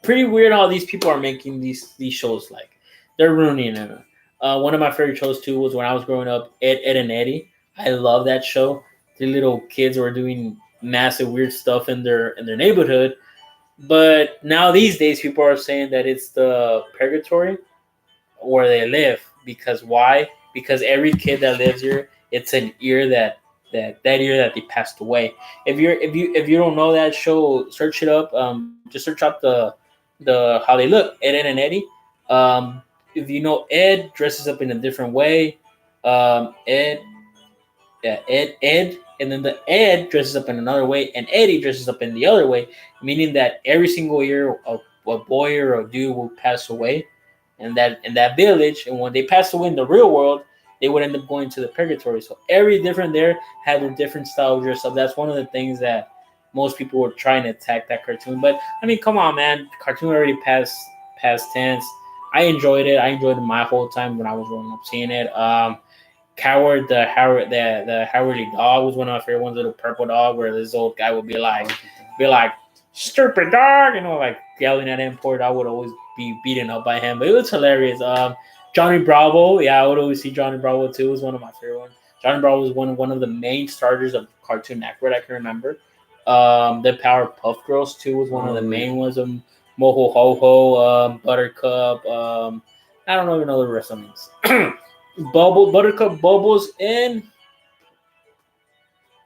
Pretty weird how these people are making these shows. Like, they're ruining it. One of my favorite shows too was when I was growing up, Ed and Eddie. I love that show. The little kids were doing massive weird stuff in their neighborhood. But now these days, people are saying that it's the purgatory where they live. Because why? Because every kid that lives here, it's an year that year that they passed away. If you don't know that show, search it up. Just search up the how they look, Ed and Eddie. If you know Ed dresses up in a different way, Ed, yeah, Ed, and then the Ed dresses up in another way, and Eddie dresses up in the other way, meaning that every single year a boy or a dude will pass away in that village, and when they pass away in the real world, they would end up going to the purgatory. So every different there had a different style of dress up. That's one of the things that most people were trying to attack that cartoon. But I mean, come on, man, the cartoon already past tense. I enjoyed it. I enjoyed it my whole time when I was growing up seeing it. Coward, the Howardly dog was one of my favorite ones. Little purple dog, where this old guy would be like, "Stupid dog," like yelling at him. Poor dog would always be beaten up by him, but it was hilarious. Johnny Bravo, yeah, I would always see Johnny Bravo too. Was one of my favorite ones. Johnny Bravo was one of the main starters of Cartoon Network I can remember. The Powerpuff Girls too was one of the main ones. Moho Ho Ho, Buttercup. I don't even know the rest of them. Buttercup, Bubbles, and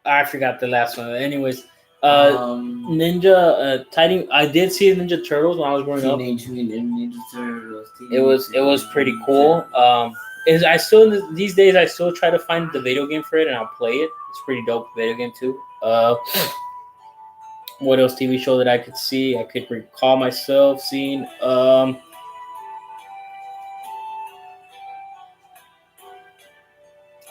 I forgot the last one. Anyways, Ninja Tiny. I did see Ninja Turtles when I was growing up. Teenage Mutant Ninja Turtles. It was pretty cool. Is I still these days I still try to find the video game for it and I'll play it. It's pretty dope video game too. What else TV show that I could see? I could recall myself seeing.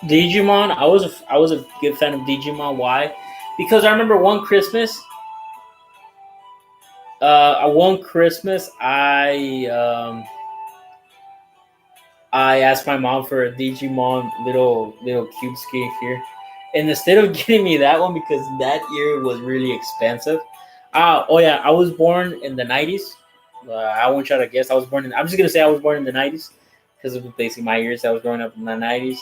Digimon. I was a good fan of Digimon. Why? Because I remember one Christmas, I asked my mom for a Digimon little cube skin here, and instead of getting me that one because that year was really expensive. Oh yeah, I was born in the '90s. I won't try to guess. I'm just gonna say I was born in the '90s because of basically my years. I was growing up in the '90s.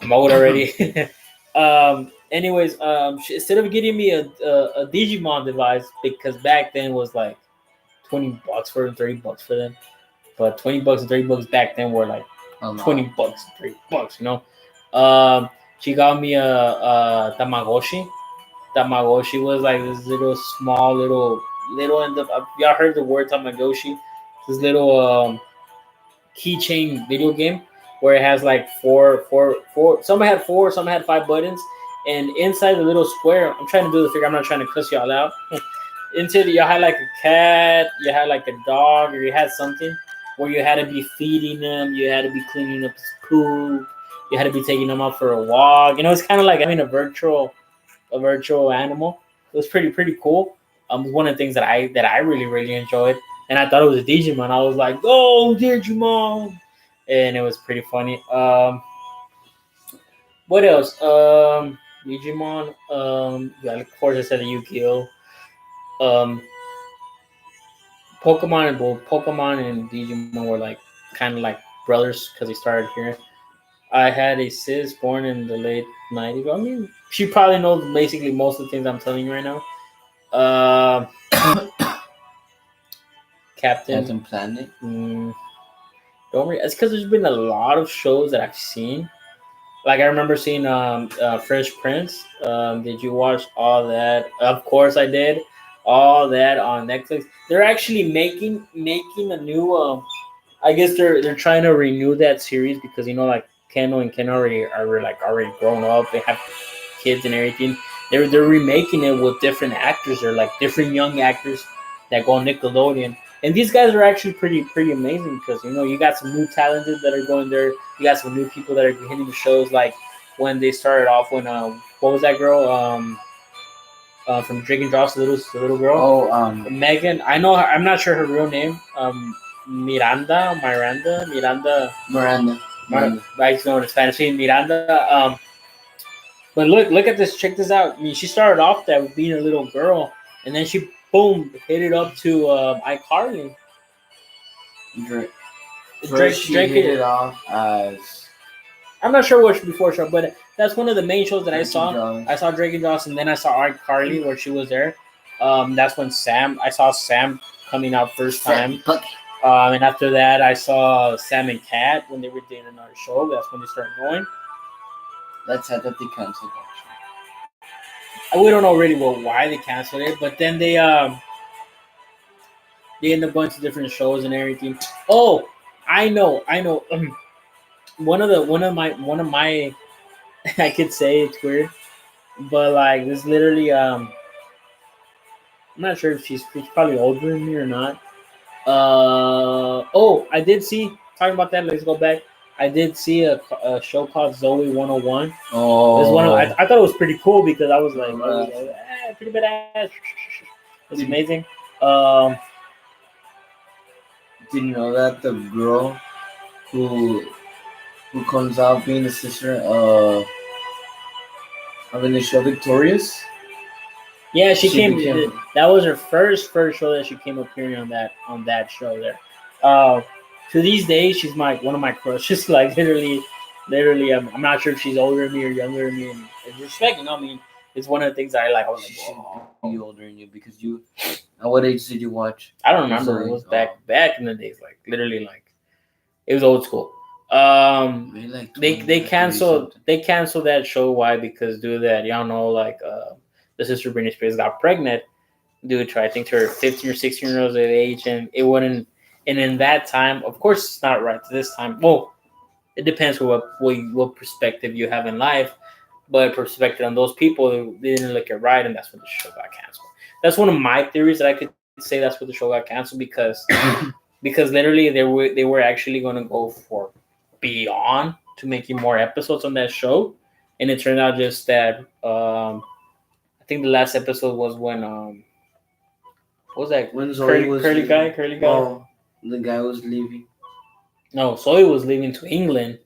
I'm old already. Anyways, instead of getting me a Digimon device because back then was like $20 for them, $30 for them, but $20 and $30 back then were like $20 and $30. She got me a Tamagotchi. Tamagotchi was like this little small little. And y'all heard the word Tamagotchi? This little keychain video game where it has like four. Some had four, some had five buttons, and inside the little square, I'm trying to do the figure. I'm not trying to cuss y'all out. You had like a cat, you had like a dog, or you had something where you had to be feeding them, you had to be cleaning up his poop, you had to be taking them out for a walk. It's kind of like having a virtual animal. It was pretty cool. One of the things that I really enjoyed, and I thought it was a Digimon. I was like, "Oh, Digimon!" And it was pretty funny. What else? Digimon. Yeah, of course I said the Yu-Gi-Oh. Um, Pokemon and Digimon were like kind of like brothers because they started here. I had a sis born in the late '90s. I mean, she probably knows basically most of the things I'm telling you right now. Uh, Captain Planet. Don't worry. It's because there's been a lot of shows that I've seen. Like I remember seeing Fresh Prince. Did you watch all that? Of course I did. All that on Netflix. They're actually making a new. I guess they're trying to renew that series because like Kendall and Ken already grown up. They have kids and everything. They're remaking it with different actors. They're like different young actors that go on Nickelodeon. And these guys are actually pretty amazing because you got some new talented that are going there. You got some new people that are hitting the shows like when they started off when what was that girl from Drake and Josh the little girl Megan. I know I'm not sure her real name Miranda. I just know in Spanish Miranda. But look at this. Check this out. I mean, she started off that with being a little girl, and then she boom hit it up to iCarly. Drake hit it off as I'm not sure what before show, but that's one of the main shows that I saw. I saw Drake and Josh, and then I saw iCarly where she was there. That's when I saw Sam coming out first time. And after that, I saw Sam and Cat when they were doing another show. That's when they started going. That's sad that they canceled that. We don't know really why they canceled it, but then they end up going to different shows and everything. Oh, I know. One of my I could say it's weird, but like this literally I'm not sure if she's probably older than me or not. I did see talking about that. Let's go back. I did see a show called Zoe 101. Oh, this one I thought it was pretty cool because I was like pretty badass. It was amazing. Did you know that the girl who who comes out being the sister of in the show Victorious? Yeah, she She came. became That was her first show that she came appearing on that show there. Uh, to these days, she's my one of my crushes. Like literally. I'm not sure if she's older than me or younger than me. And respect, I mean, it's one of the things that I like. I was she like, should whoa. be older than you because you. At what age did you watch? I don't Was it remember. It like was back in the days, like literally, like it was old school. maybe like They 30 something? canceled that show. Why? Because due to that, y'all know, like the sister Britney Spears got pregnant due to, I think, to her 15 or 16 years of age, and it wouldn't. And in that time, of course, it's not right to this time. Well, it depends on what perspective you have in life, but perspective on those people, they didn't look it right, and that's when the show got canceled. That's one of my theories that I could say that's what the show got canceled because literally they were actually going to go for beyond to making more episodes on that show, and it turned out just that I think the last episode was when what was that When Zoe was leaving. curly guy? Oh, the guy was leaving. No, Zoe was leaving to England,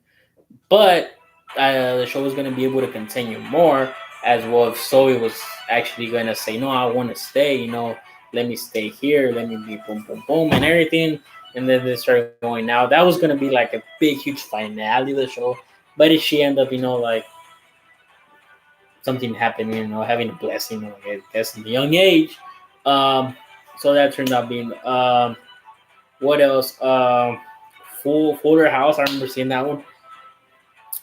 but the show was going to be able to continue more as well. If Zoe was actually going to say, "No, I want to stay," let me stay here, let me be boom, boom, boom, and everything, and then they started going. Now that was going to be like a big, huge finale of the show, but if she ended up, like something happened, having a blessing, I guess, in a young age. Um, so that turned out being what else? Fuller House. I remember seeing that one.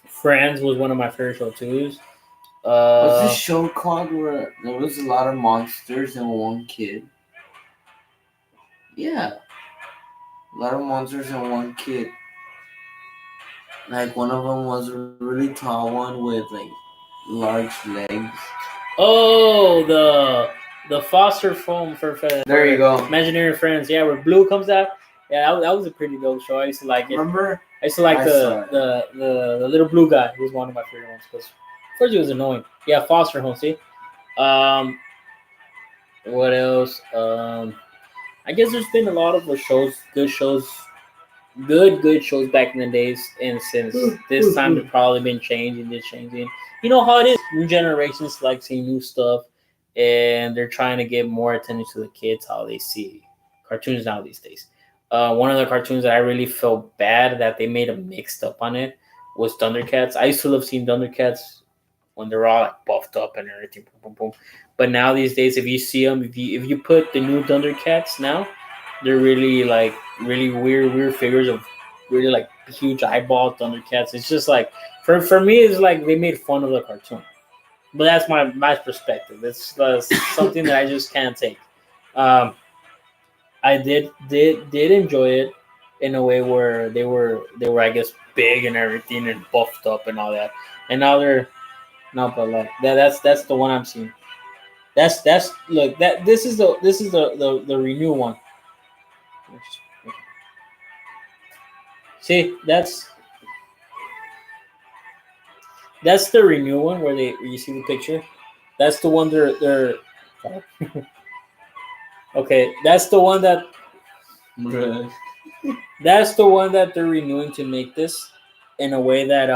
Friends was one of my favorite shows too. What's this Uh, show called where there was a lot of monsters and one kid? Yeah, a lot of monsters and one kid. Like one of them was a really tall one with like large legs. oh, the foster home There you for go. imaginary friends. Yeah, where Blue comes out. Yeah, that was a pretty dope show. I used to like it. Remember? I used to like I saw it. the little blue guy. He was one of my favorite ones because first he was annoying. Yeah, foster home. See, um, what else? I guess there's been a lot of the shows, good shows back in the days, and since this time they've probably been changing. You know how it is. New generations like seeing new stuff, and they're trying to get more attention to the kids how they see cartoons now these days. One of the cartoons that I really felt bad that they made a mixed up on it was Thundercats. I used to love seeing Thundercats when they're all like buffed up and everything, boom, boom, boom. But now these days, if you see them, if you put the new Thundercats now, they're really like really weird figures of really like huge eyeball Thundercats. It's just like for me, it's like they made fun of the cartoon. But that's my perspective. It's something that I just can't take. Um, I did enjoy it in a way where they were I guess big and everything and buffed up and all that. And now they're no, but like that's the one I'm seeing. That's look that this is the renew one. See, that's the renew one where you see the picture. That's the one they're okay. Bruh. That's the one that they're renewing to make this in a way that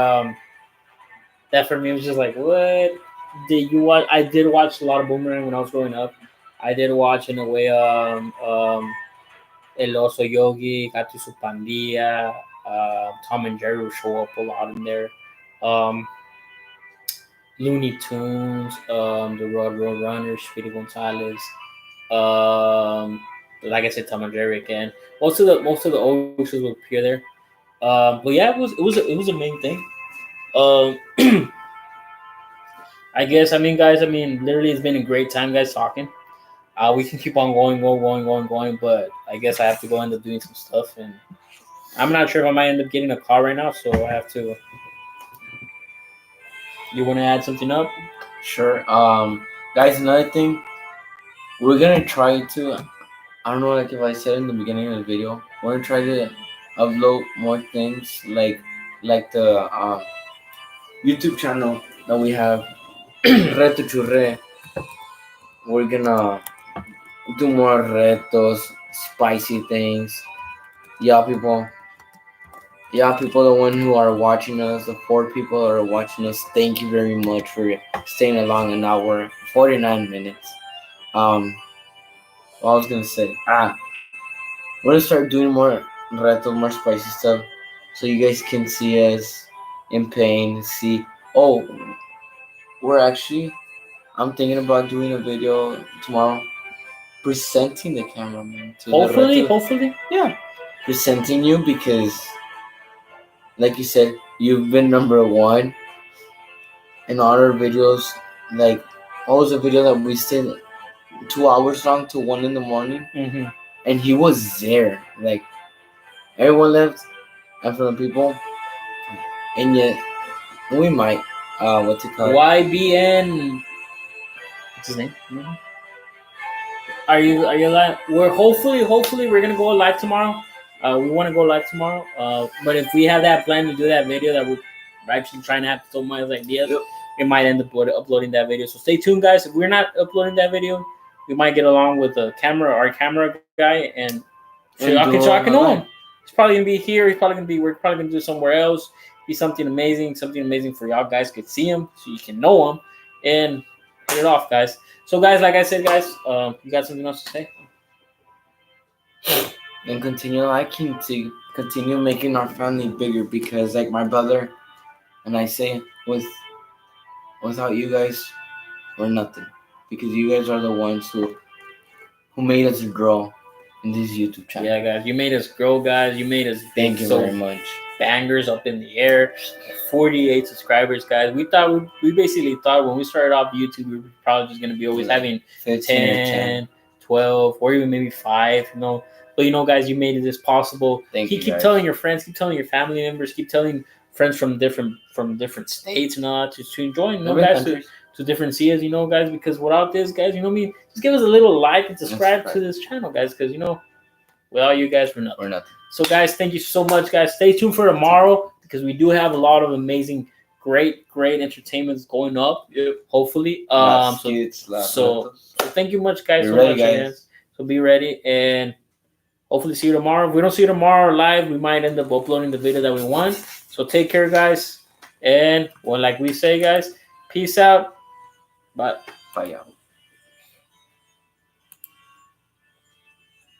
for me was just like what did you watch? I did watch a lot of Boomerang when I was growing up. I did watch in a way El Oso Yogi, Gato y Su Pandilla, Tom and Jerry will show up a lot in there. Um, Looney Tunes, the Road Runners, Speedy Gonzalez. Um, like I said, Tom and Jerry again. Most of the old shows will appear there. But yeah, it was a main thing. Um, I guess guys. Literally, it's been a great time, guys, talking. We can keep on going, but I guess I have to go end up doing some stuff, and I'm not sure if I might end up getting a car right now, so I have to. You want to add something up? Sure. Guys, another thing, we're gonna try to. I don't know, like if I said in the beginning of the video, we're gonna try to upload more things like the YouTube channel that we have, retochre. We're gonna do more retos, spicy things, Yeah, people. Yeah, people, the one who are watching us, the 4 people who are watching us, thank you very much for staying along an hour, 49 minutes. What I was gonna say, we're gonna start doing more reto, more spicy stuff, so you guys can see us in pain. See, oh, we're actually, I'm thinking about doing a video tomorrow, presenting the cameraman to the reto. Hopefully. Yeah, presenting you because, like you said, you've been number one in all our videos. Like, what was a video that we stayed 2 hours long till 1 in the morning, Mm-hmm. and he was there. Like, everyone left, and from the people, and yet we might, what's it called? YBN. What's his name? Mhm. Are you live? We're hopefully we're gonna go live tomorrow. We want to go live tomorrow. But if we have that plan to do that video that we're actually trying to have so many ideas, Yep. we might end up uploading that video. So stay tuned, guys. If we're not uploading that video, we might get along with our camera guy, and so I can know him. He's probably gonna be here. We're probably gonna do somewhere else. Be something amazing for y'all guys could see him, so you can know him, and hit it off, guys. So, guys, like I said, guys, you got something else to say? And continue liking to continue making our family bigger, because, like my brother and I say, without you guys, we're nothing. Because you guys are the ones who made us grow in this YouTube channel. Yeah, guys, you made us grow, guys. You made us Thank you very much. Bangers up in the air. 48 subscribers, guys. We basically thought when we started off YouTube, we were probably just gonna be always having 10, 12, or even maybe 5. But guys, you made this possible. Keep telling your friends, keep telling your family members, keep telling friends from different states and all to join. Guys, to different seas, guys. Because without this, guys, just give us a little like and subscribe to this channel, guys. Because without you guys, we're nothing. So, guys, thank you so much, guys. Stay tuned for tomorrow, because we do have a lot of amazing, great entertainments going up. Yep. Hopefully. So thank you much, guys. Guys. So be ready, and hopefully see you tomorrow. If we don't see you tomorrow live, we might end up uploading the video that we want. So take care, guys. And like we say, guys, peace out. Bye. Bye, y'all.